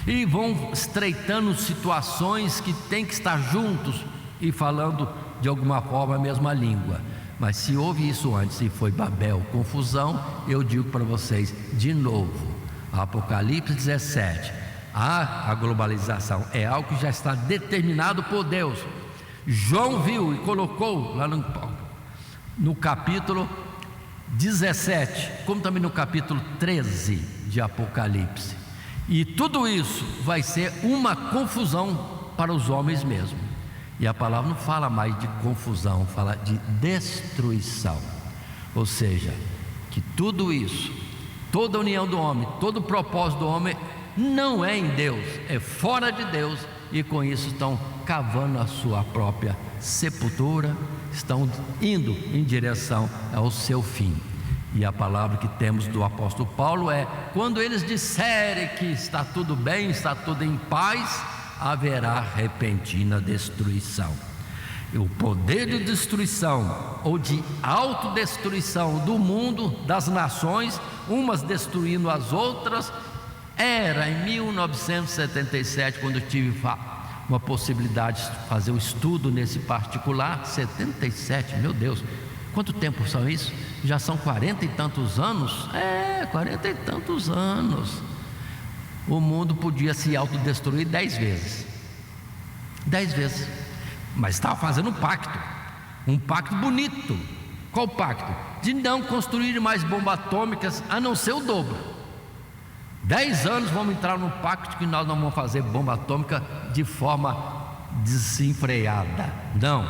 E vão estreitando situações que tem que estar juntos e falando de alguma forma a mesma língua. Mas se houve isso antes e foi Babel, confusão, eu digo para vocês de novo, Apocalipse 17, a globalização é algo que já está determinado por Deus. João viu e colocou lá no capítulo 17, como também no capítulo 13 de Apocalipse. E tudo isso vai ser uma confusão para os homens mesmo. E a palavra não fala mais de confusão, fala de destruição. Ou seja, que tudo isso, toda a união do homem, todo o propósito do homem não é em Deus, é fora de Deus. E com isso estão cavando a sua própria sepultura, estão indo em direção ao seu fim. E a palavra que temos do apóstolo Paulo é: quando eles disserem que está tudo bem, está tudo em paz, haverá repentina destruição. E o poder de destruição ou de autodestruição do mundo, das nações, umas destruindo as outras, era em 1977, quando eu tive uma possibilidade de fazer um estudo nesse particular. 77, meu Deus, quanto tempo são isso? Já são 40 e tantos anos? 40 e tantos anos. O mundo podia se autodestruir 10 vezes. 10 vezes. Mas estava fazendo um pacto bonito. Qual pacto? De não construir mais bombas atômicas, a não ser o dobro. 10 anos vamos entrar num pacto que nós não vamos fazer bomba atômica de forma desenfreada. Não,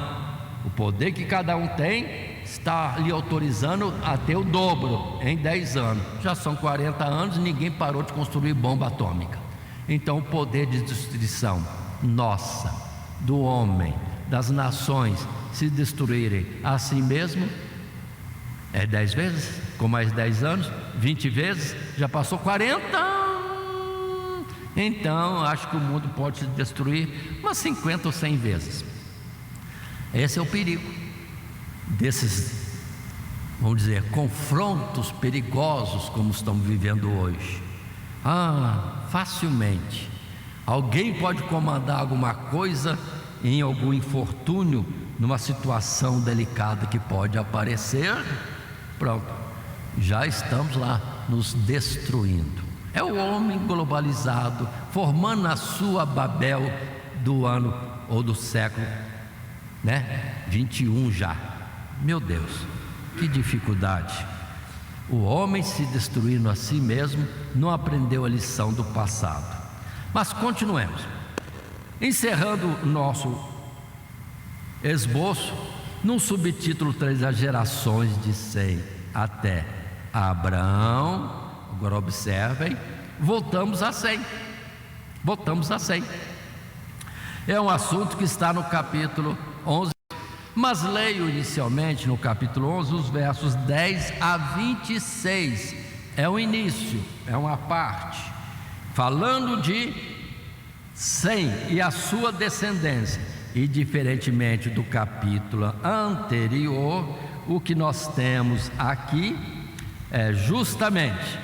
o poder que cada um tem está lhe autorizando a ter o dobro em 10 anos. Já são 40 anos e ninguém parou de construir bomba atômica. Então o poder de destruição nossa, do homem, das nações se destruírem a si mesmo é 10 vezes, com mais 10 anos, 20 vezes, já passou 40. Então acho que o mundo pode se destruir umas 50 ou 100 vezes. Esse é o perigo desses, vamos dizer, confrontos perigosos como estamos vivendo hoje. Facilmente Alguém pode comandar alguma coisa em algum infortúnio, numa situação delicada que pode aparecer? Pronto, já estamos lá nos destruindo. É o homem globalizado formando a sua Babel do ano ou do século, 21 já. Meu Deus, que dificuldade. O homem se destruindo a si mesmo não aprendeu a lição do passado. Mas continuemos. Encerrando o nosso esboço, no subtítulo 3, as gerações de Sem até Abraão. Agora observem, voltamos a Sem. É um assunto que está no capítulo 11, mas leio inicialmente no capítulo 11 os versos 10 a 26. É o início, é uma parte, falando de Sem e a sua descendência. E diferentemente do capítulo anterior, o que nós temos aqui é justamente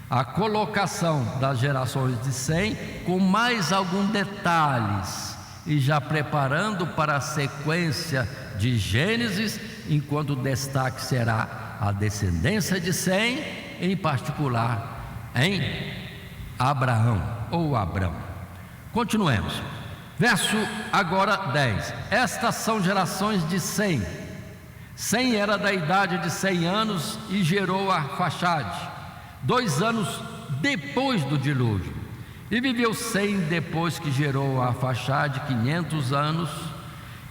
a colocação das gerações de Sem, com mais alguns detalhes, e já preparando para a sequência de Gênesis, enquanto o destaque será a descendência de Sem, em particular em Abraão ou Abrão. Continuemos. Verso agora 10. Estas são gerações de Sem. Sem era da idade de 100 anos e gerou Arfaxade, 2 anos depois do dilúvio. E viveu Sem depois que gerou Arfaxade 500 anos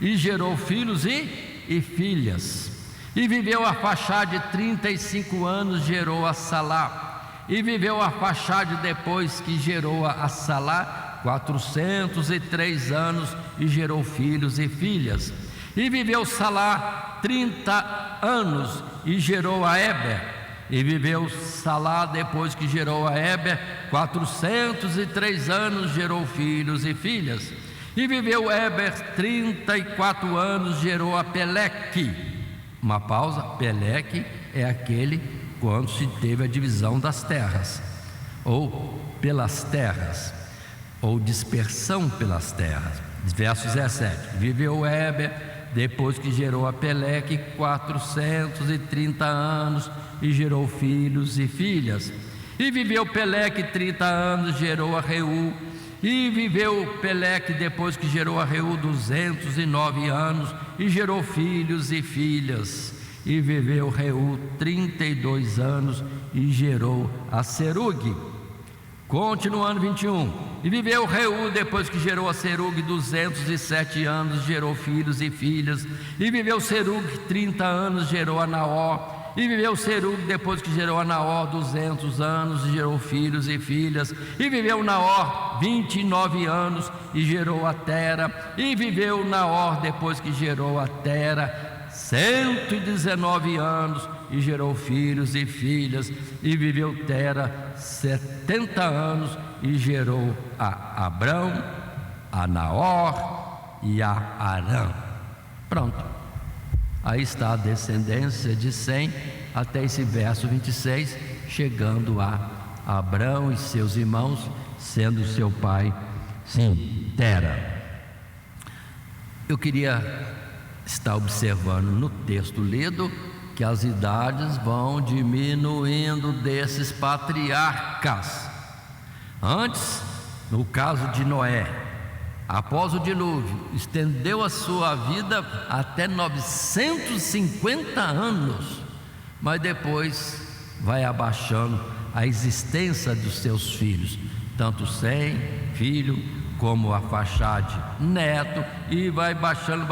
e gerou filhos e filhas. E viveu Arfaxade 35 anos, gerou a Salá. E viveu Arfaxade depois que gerou a Salá 403 anos e gerou filhos e filhas. E viveu Salá 30 anos e gerou a Éber. E viveu Salá depois que gerou a Éber 403 anos, gerou filhos e filhas. E viveu Éber 34 anos, gerou a Peleque. Uma pausa. Peleque é aquele quando se teve a divisão das terras, ou pelas terras, ou dispersão pelas terras. Verso 17. Viveu Éber depois que gerou a Peleque 430 anos e gerou filhos e filhas. E viveu Peleque 30 anos, gerou a Reu. E viveu Peleque depois que gerou a Reu 209 anos e gerou filhos e filhas. E viveu Reu 32 anos e gerou a Serugue. Continuando 21. E viveu Reu depois que gerou a Serugue 207 anos, gerou filhos e filhas. E viveu Serugue 30 anos, gerou a Naor. E viveu Serugue depois que gerou a Naor 200 anos, e gerou filhos e filhas. E viveu Naor 29 anos e gerou a Tera. E viveu Naor depois que gerou a Tera 119 anos e gerou filhos e filhas. E viveu Tera 70 anos e gerou a Abrão, a Naor e a Arã. Pronto. Aí está a descendência de Sem até esse verso 26, chegando a Abrão e seus irmãos, sendo seu pai, sim, Tera. Eu queria estar observando no texto lido que as idades vão diminuindo desses patriarcas. Antes, no caso de Noé, após o dilúvio, estendeu a sua vida até 950 anos, mas depois vai abaixando a existência dos seus filhos, tanto Sem, filho, como Arfaxade, neto, e vai baixando,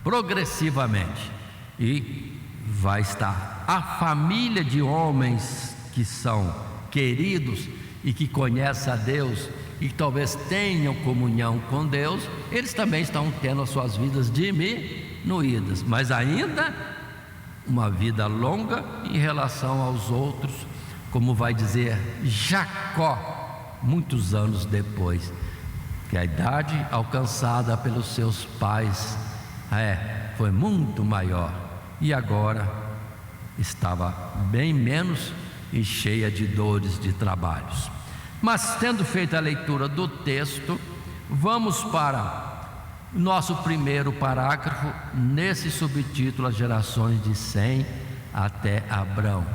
progressivamente, e vai estar a família de homens que são queridos e que conhecem a Deus e que talvez tenham comunhão com Deus. Eles também estão tendo as suas vidas diminuídas, mas ainda uma vida longa em relação aos outros, como vai dizer Jacó muitos anos depois, que a idade alcançada pelos seus pais foi muito maior, e agora estava bem menos e cheia de dores, de trabalhos. Mas, tendo feito a leitura do texto, vamos para o nosso primeiro parágrafo, nesse subtítulo, as gerações de Sem até Abrão.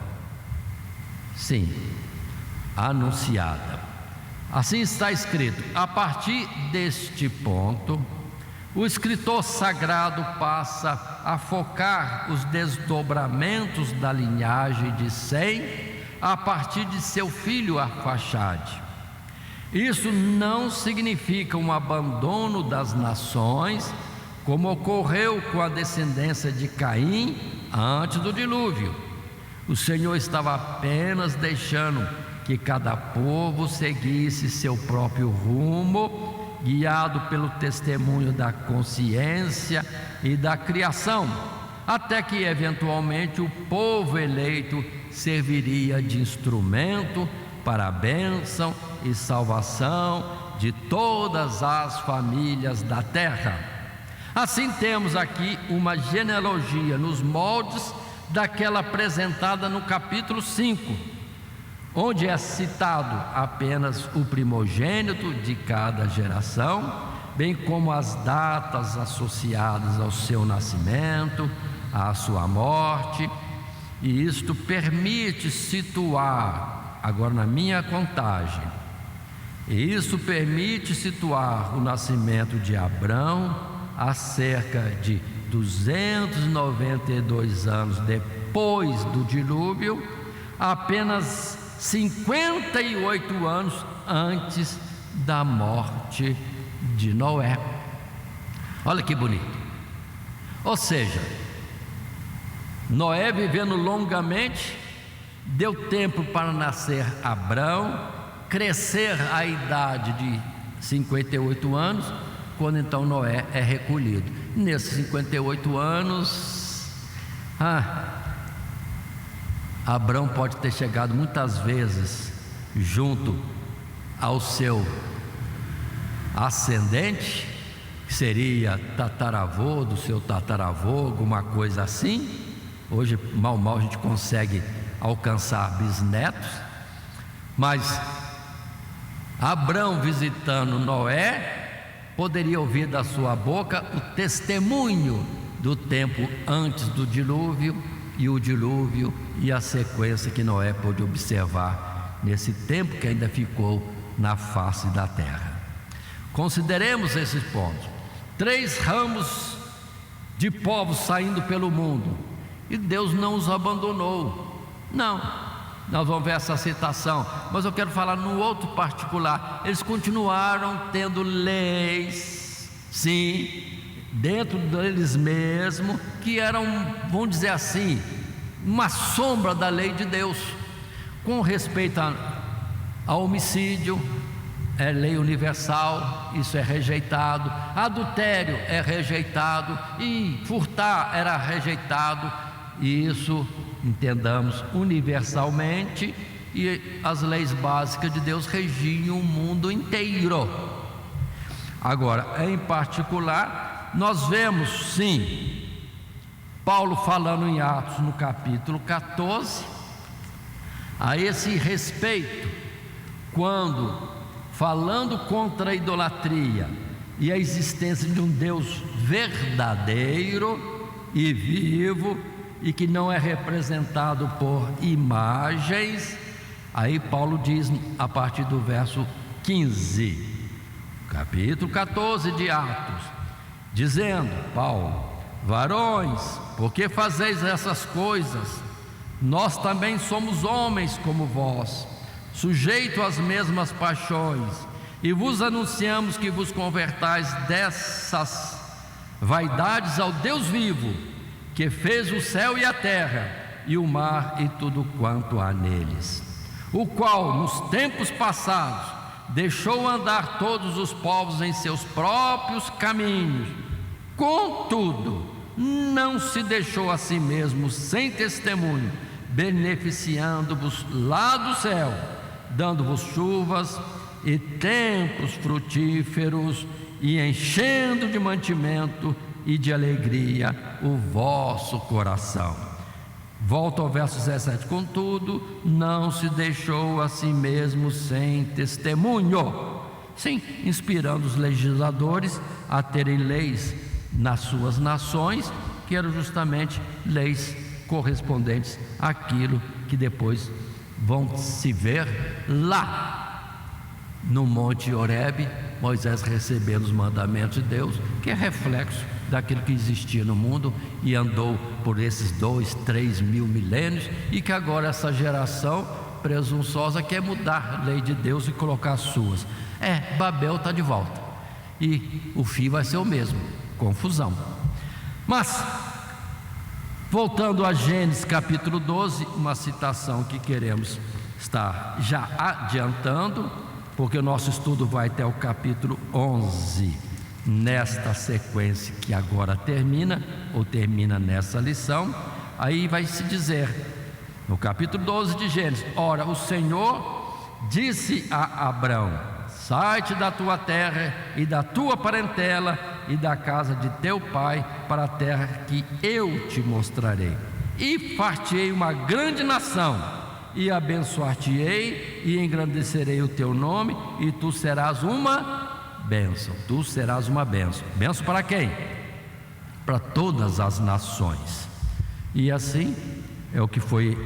Sim, anunciada. Assim está escrito. A partir deste ponto, o escritor sagrado passa a focar os desdobramentos da linhagem de Sem a partir de seu filho Arfaxade. Isso não significa um abandono das nações, como ocorreu com a descendência de Caim antes do dilúvio. O Senhor estava apenas deixando que cada povo seguisse seu próprio rumo, guiado pelo testemunho da consciência e da criação, até que eventualmente o povo eleito serviria de instrumento para a bênção e salvação de todas as famílias da terra. Assim temos aqui uma genealogia nos moldes daquela apresentada no capítulo 5, onde é citado apenas o primogênito de cada geração, bem como as datas associadas ao seu nascimento, à sua morte, e isto permite situar, agora na minha contagem, isso permite situar o nascimento de Abrão a cerca de 292 anos depois do dilúvio, apenas 58 anos antes da morte de Noé. Olha que bonito. Ou seja, Noé, vivendo longamente, deu tempo para nascer Abrão, crescer a idade de 58 anos, quando então Noé é recolhido. Nesses 58 anos, Abrão pode ter chegado muitas vezes junto ao seu ascendente, que seria tataravô do seu tataravô, alguma coisa assim. Hoje, mal a gente consegue alcançar bisnetos, mas Abrão, visitando Noé, poderia ouvir da sua boca o testemunho do tempo antes do dilúvio, e o dilúvio e a sequência que Noé pôde observar nesse tempo que ainda ficou na face da terra. Consideremos esses pontos. 3 ramos de povos saindo pelo mundo, e Deus não os abandonou. Não, nós vamos ver essa citação, mas eu quero falar no outro particular. Eles continuaram tendo leis, sim, dentro deles mesmos, que eram, vamos dizer assim, uma sombra da lei de Deus. Com respeito ao homicídio, é lei universal, isso é rejeitado. Adultério é rejeitado, e furtar era rejeitado, e isso, entendamos, universalmente, e as leis básicas de Deus regiam o mundo inteiro. Agora, em particular, nós vemos sim Paulo falando em Atos no capítulo 14 a esse respeito, quando falando contra a idolatria e a existência de um Deus verdadeiro e vivo, e que não é representado por imagens. Aí Paulo diz a partir do verso 15, capítulo 14 de Atos, dizendo: Paulo, varões, por que fazeis essas coisas? Nós também somos homens como vós, sujeitos às mesmas paixões, e vos anunciamos que vos convertais dessas vaidades ao Deus vivo, que fez o céu e a terra, e o mar e tudo quanto há neles, o qual nos tempos passados deixou andar todos os povos em seus próprios caminhos, contudo não se deixou a si mesmo sem testemunho, beneficiando-vos lá do céu, dando-vos chuvas e tempos frutíferos, e enchendo de mantimento e de alegria o vosso coração. Volto ao verso 17: contudo, não se deixou a si mesmo sem testemunho, sim, inspirando os legisladores a terem leis nas suas nações, que eram justamente leis correspondentes àquilo que depois vão se ver lá no Monte Horebe, Moisés recebendo os mandamentos de Deus, que é reflexo daquilo que existia no mundo e andou por esses 2, 3 mil milênios, e que agora essa geração presunçosa quer mudar a lei de Deus e colocar as suas. Babel está de volta e o fim vai ser o mesmo, confusão. Mas voltando a Gênesis capítulo 12, uma citação que queremos estar já adiantando, porque o nosso estudo vai até o capítulo 11, nesta sequência que agora termina, ou termina nessa lição. Aí vai se dizer, no capítulo 12 de Gênesis: ora, o Senhor disse a Abrão: sai-te da tua terra e da tua parentela e da casa de teu pai para a terra que eu te mostrarei, e far-te-ei uma grande nação, e abençoar-te-ei e engrandecerei o teu nome, e tu serás uma bênção. Tu serás uma bênção. Bênção para quem? Para todas as nações. E assim é o que foi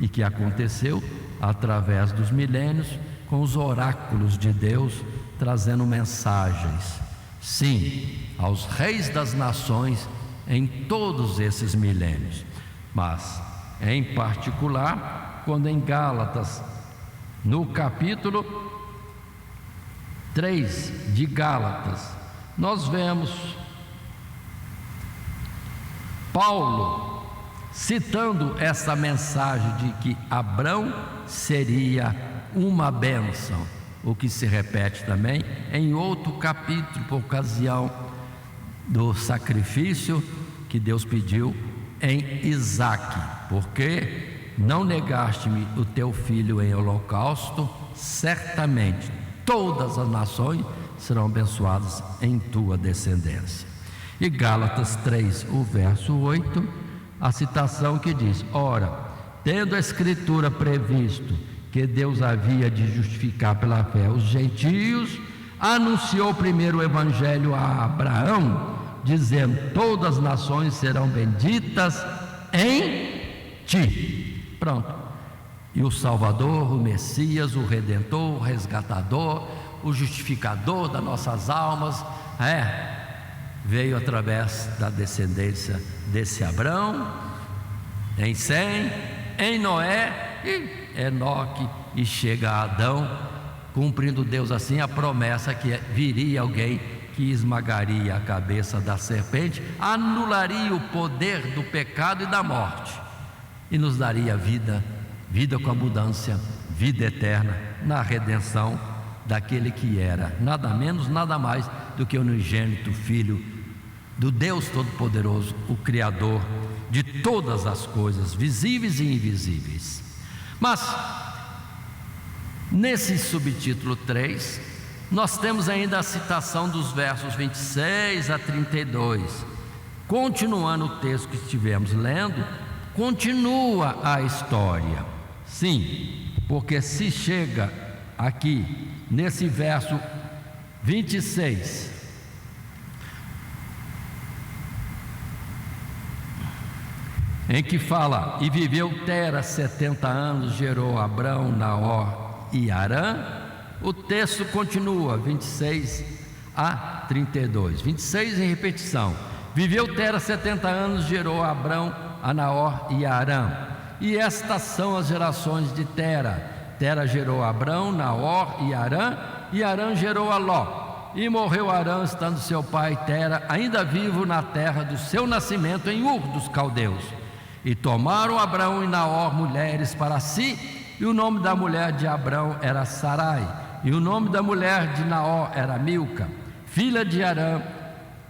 e que aconteceu através dos milênios, com os oráculos de Deus trazendo mensagens, sim, aos reis das nações em todos esses milênios. Mas em particular, quando em Gálatas, no capítulo 3 de Gálatas, nós vemos Paulo citando essa mensagem de que Abrão seria uma bênção, o que se repete também em outro capítulo, por ocasião do sacrifício que Deus pediu em Isaque: porque não negaste-me o teu filho em holocausto, certamente todas as nações serão abençoadas em tua descendência. E Gálatas 3, o verso 8, a citação que diz: ora, tendo a Escritura previsto que Deus havia de justificar pela fé os gentios, anunciou primeiro o evangelho a Abraão, dizendo: todas as nações serão benditas em ti. Pronto. E o Salvador, o Messias, o Redentor, o Resgatador, o Justificador das nossas almas, veio através da descendência desse Abrão, em Sem, em Noé e Enoque, e chega a Adão, cumprindo Deus assim a promessa que viria alguém que esmagaria a cabeça da serpente, anularia o poder do pecado e da morte, e nos daria vida com abundância, vida eterna, na redenção daquele que era nada menos, nada mais do que o unigênito Filho do Deus Todo-Poderoso, o Criador de todas as coisas, visíveis e invisíveis. Mas nesse subtítulo 3, nós temos ainda a citação dos versos 26 a 32. Continuando o texto que estivemos lendo, continua a história. Sim, porque se chega aqui nesse verso 26, em que fala: e viveu Tera 70 anos, gerou Abrão, Naor e Harã. O texto continua, 26 a 32. 26 em repetição: viveu Tera 70 anos, gerou Abrão, a Naor e Harã. E estas são as gerações de Tera. Tera gerou Abrão, Naor e Harã, e Harã gerou a Ló. E morreu Harã, estando seu pai Tera ainda vivo na terra do seu nascimento, em Ur dos Caldeus. E tomaram Abrão e Naor mulheres para si, e o nome da mulher de Abrão era Sarai, e o nome da mulher de Naor era Milca, filha de Harã,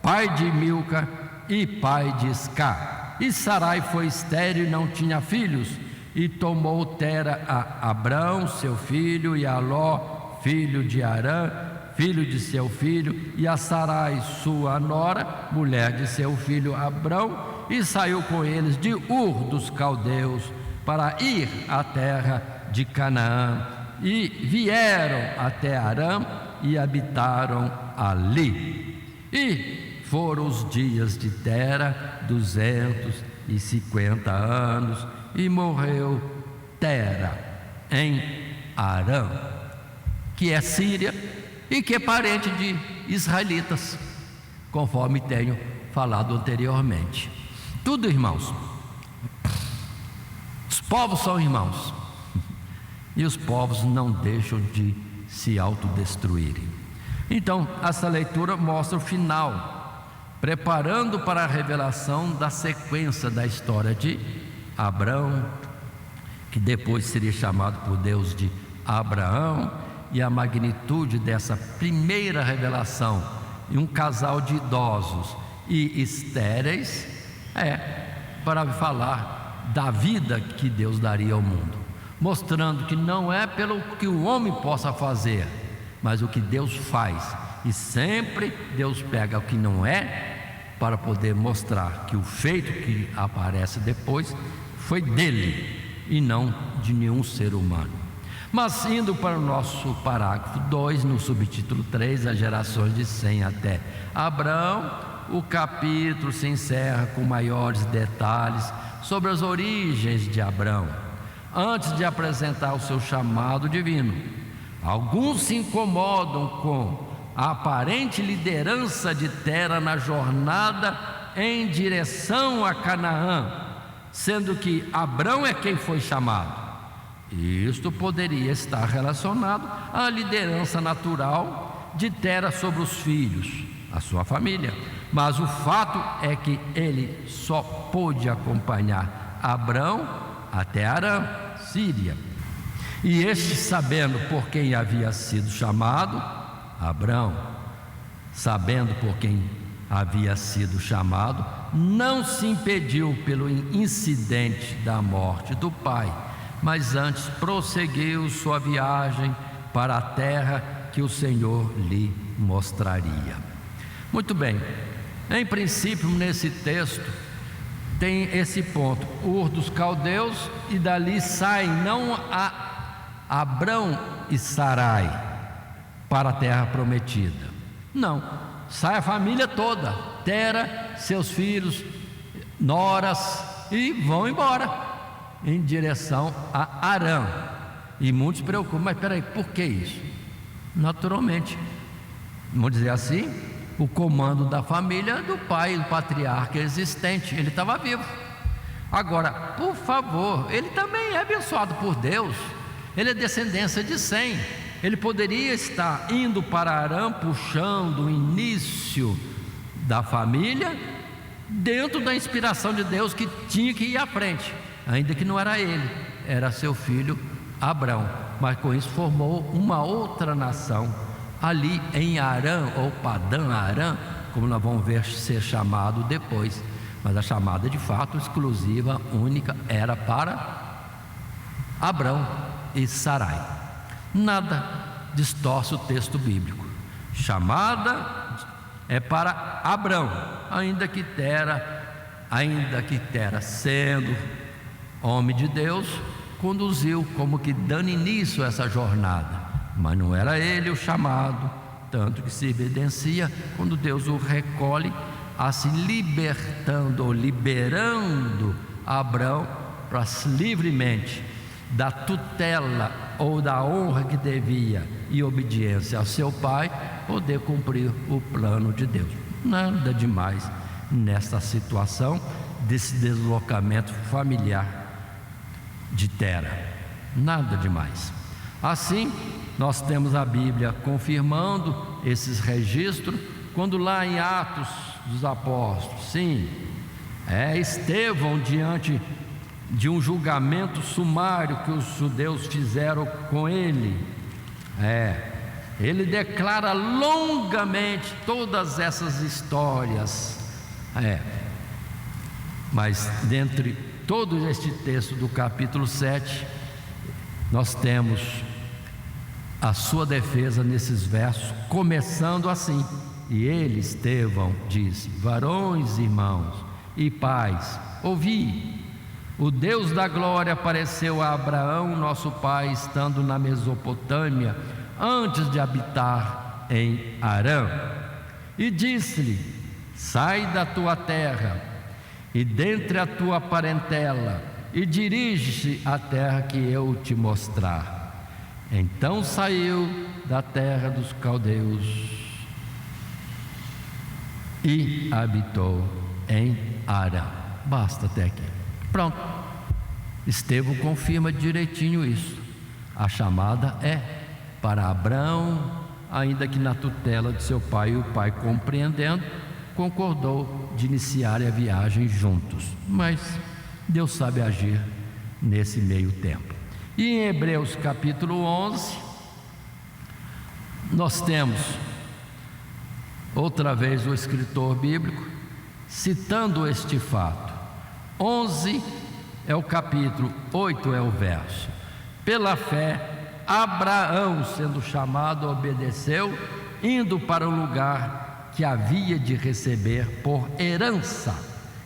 pai de Milca e pai de Isca. E Sarai foi estéril e não tinha filhos, e tomou Tera a Abrão, seu filho, e a Ló, filho de Harã, filho de seu filho, e a Sarai, sua nora, mulher de seu filho Abrão, e saiu com eles de Ur dos Caldeus para ir à terra de Canaã, e vieram até Arã e habitaram ali. E foram os dias de Tera 250 anos, e morreu Tera em Arã, que é Síria e que é parente de israelitas, conforme tenho falado anteriormente. Tudo irmãos. Os povos são irmãos, e os povos não deixam de se autodestruírem. Então, essa leitura mostra o final, preparando para a revelação da sequência da história de Abrão, que depois seria chamado por Deus de Abraão, e a magnitude dessa primeira revelação em um casal de idosos e estéreis para falar da vida que Deus daria ao mundo, mostrando que não é pelo que o homem possa fazer, mas o que Deus faz. E sempre Deus pega o que não é para poder mostrar que o feito que aparece depois foi dele e não de nenhum ser humano. Mas indo para o nosso parágrafo 2, no subtítulo 3, as gerações de Sem até Abrão, o capítulo se encerra com maiores detalhes sobre as origens de Abrão, antes de apresentar o seu chamado divino. Alguns se incomodam com a aparente liderança de Tera na jornada em direção a Canaã, sendo que Abrão é quem foi chamado. Isto poderia estar relacionado à liderança natural de Tera sobre os filhos, a sua família. Mas o fato é que ele só pôde acompanhar Abrão até Arã, Síria. E este, sabendo por quem havia sido chamado, Abrão, sabendo por quem havia sido chamado, não se impediu pelo incidente da morte do pai, mas antes prosseguiu sua viagem para a terra que o Senhor lhe mostraria. Muito bem, em princípio nesse texto tem esse ponto, Ur dos Caldeus, e dali saem não a Abrão e Sarai para a terra prometida, não, sai a família toda, Tera, seus filhos, noras, e vão embora em direção a Arã. E muitos se preocupam, mas peraí, por que isso? Naturalmente, vamos dizer assim, o comando da família do pai, do patriarca existente, ele estava vivo. Agora, por favor, ele também é abençoado por Deus, ele é descendência de Sem, ele poderia estar indo para Arã, puxando o início da família, dentro da inspiração de Deus, que tinha que ir à frente, ainda que não era ele, era seu filho Abrão, mas com isso formou uma outra nação, ali em Arã, ou Padã Arã, como nós vamos ver ser chamado depois, mas a chamada de fato exclusiva, única, era para Abrão e Sarai. Nada distorce o texto bíblico, chamada é para Abrão, ainda que Tera sendo homem de Deus, conduziu como que dando início a essa jornada, mas não era ele o chamado, tanto que se evidencia quando Deus o recolhe, assim libertando ou liberando Abrão para livremente da tutela ou da honra que devia e obediência ao seu pai, poder cumprir o plano de Deus. Nada demais nessa situação desse deslocamento familiar de Tera, nada demais. Assim, nós temos a Bíblia confirmando esses registros, quando lá em Atos dos Apóstolos, sim, Estevão, diante de um julgamento sumário que os judeus fizeram com ele, ele declara longamente todas essas histórias, mas dentre todo este texto do capítulo 7, nós temos a sua defesa nesses versos, começando assim: e ele, Estevão, diz: varões, irmãos, e paz. Ouvi. O Deus da glória apareceu a Abraão, nosso pai, estando na Mesopotâmia, antes de habitar em Harã. E disse-lhe: sai da tua terra e dentre a tua parentela, e dirige-te à terra que eu te mostrar. Então saiu da terra dos caldeus e habitou em Harã. Basta até aqui. Pronto. Estevão confirma direitinho isso. A chamada é para Abraão, ainda que na tutela de seu pai, e o pai, compreendendo, concordou de iniciar a viagem juntos. Mas Deus sabe agir nesse meio tempo. E em Hebreus capítulo 11, nós temos outra vez o escritor bíblico citando este fato. 11 é o capítulo, 8 é o verso. Pela fé, Abraão, sendo chamado, obedeceu, indo para o lugar que havia de receber por herança,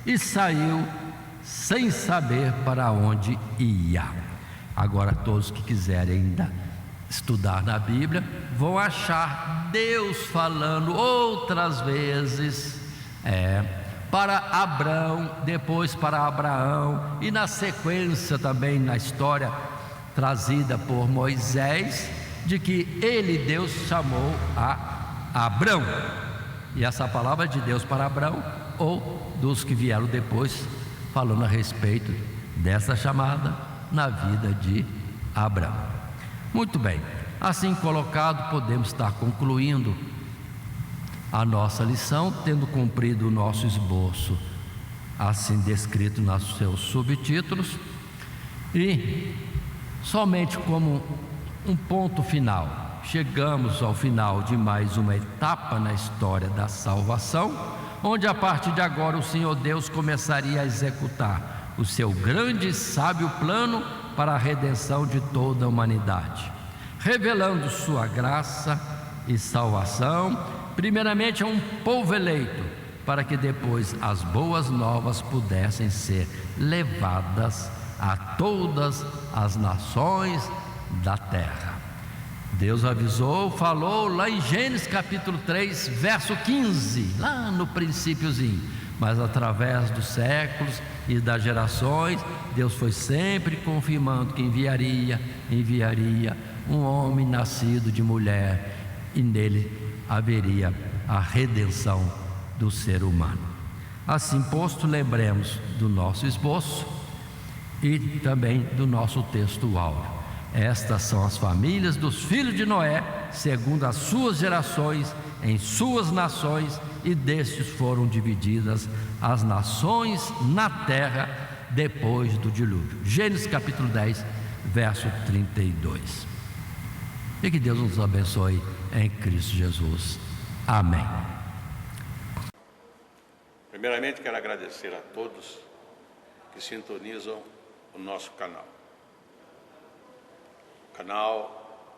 e saiu sem saber para onde ia. Agora, todos que quiserem ainda estudar na Bíblia vão achar Deus falando outras vezes para Abrão, depois para Abraão, e na sequência também na história trazida por Moisés, de que ele, Deus, chamou a Abrão. E essa palavra de Deus para Abrão, ou dos que vieram depois, falando a respeito dessa chamada na vida de Abrão. Muito bem, assim colocado, podemos estar concluindo a nossa lição, tendo cumprido o nosso esboço, assim descrito nos seus subtítulos, e somente como um ponto final, chegamos ao final de mais uma etapa na história da salvação, onde a partir de agora o Senhor Deus começaria a executar o seu grande e sábio plano para a redenção de toda a humanidade, revelando sua graça e salvação, primeiramente a um povo eleito, para que depois as boas novas pudessem ser levadas a todas as nações da terra. Deus avisou, falou lá em Gênesis capítulo 3, verso 15, lá no princípiozinho, mas através dos séculos e das gerações, Deus foi sempre confirmando que enviaria um homem nascido de mulher, e nele haveria a redenção do ser humano. Assim posto, lembremos do nosso esboço e também do nosso texto áureo. Estas são as famílias dos filhos de Noé, segundo as suas gerações, em suas nações, e destes foram divididas as nações na terra depois do dilúvio. Gênesis capítulo 10, verso 32. E que Deus nos abençoe em Cristo Jesus. Amém. Primeiramente, quero agradecer a todos que sintonizam o nosso canal. Canal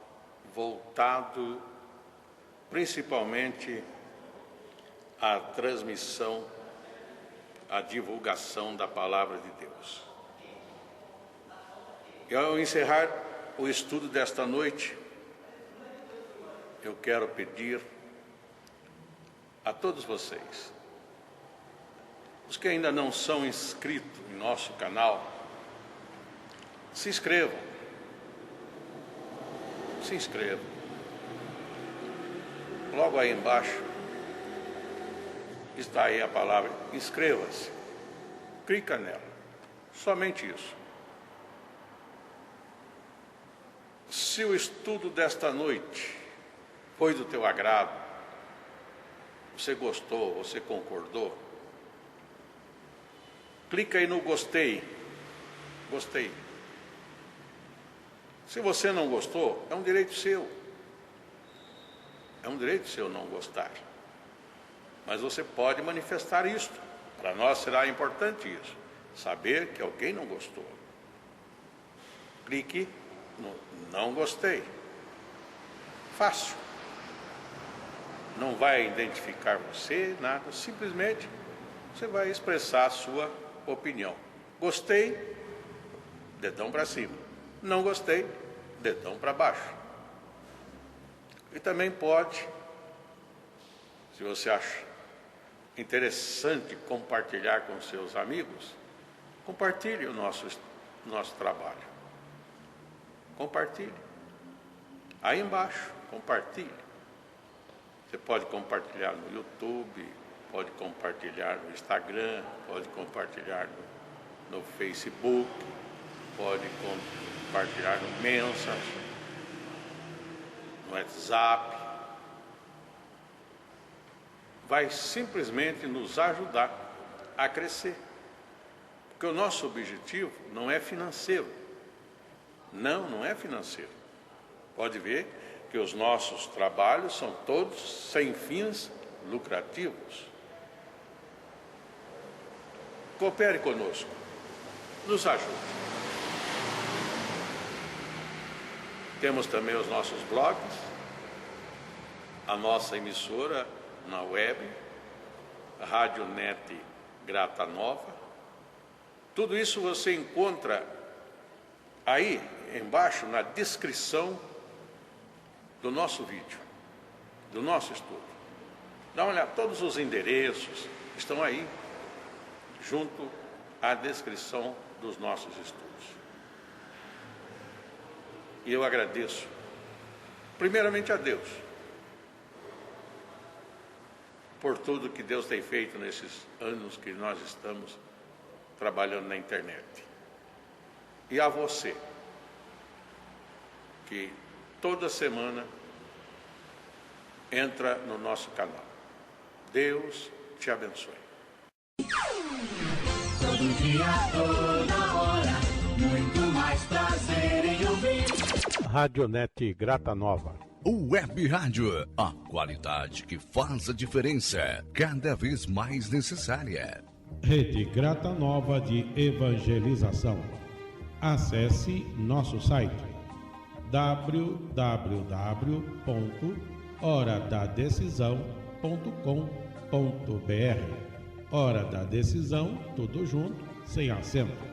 voltado principalmente à transmissão, à divulgação da palavra de Deus. E ao encerrar o estudo desta noite, eu quero pedir a todos vocês, os que ainda não são inscritos em nosso canal, se inscrevam. Se inscrevam. Logo aí embaixo está aí a palavra inscreva-se. Clica nela. Somente isso. Se o estudo desta noite foi do teu agrado, você gostou, você concordou, clica aí no gostei. Gostei. Se você não gostou, é um direito seu. É um direito seu não gostar. Mas você pode manifestar isso. Para nós será importante isso. Saber que alguém não gostou. Clique no não gostei. Fácil. Não vai identificar você, nada. Simplesmente você vai expressar a sua opinião. Gostei, dedão para cima. Não gostei, dedão para baixo. E também pode, se você acha interessante compartilhar com seus amigos, compartilhe o nosso trabalho. Compartilhe. Aí embaixo, compartilhe. Você pode compartilhar no YouTube, pode compartilhar no Instagram, pode compartilhar no Facebook, pode compartilhar no Messenger, no WhatsApp. Vai simplesmente nos ajudar a crescer. Porque o nosso objetivo não é financeiro. Não é financeiro. Pode ver que os nossos trabalhos são todos sem fins lucrativos. Coopere conosco. Nos ajude. Temos também os nossos blogs, a nossa emissora na web, a Rádio Net Grata Nova. Tudo isso você encontra aí embaixo na descrição do nosso vídeo, do nosso estudo. Dá uma olhada, todos os endereços estão aí, junto à descrição dos nossos estudos. E eu agradeço, primeiramente a Deus, por tudo que Deus tem feito nesses anos que nós estamos trabalhando na internet. E a você, que toda semana entra no nosso canal. Deus te abençoe. Todo dia, toda hora, muito mais prazer em ouvir. Radionet Grata Nova. Web Rádio, a qualidade que faz a diferença, cada vez mais necessária. Rede Grata Nova de Evangelização. Acesse nosso site www.horadadecisão.com.br. Hora da Decisão, tudo junto, sem acento.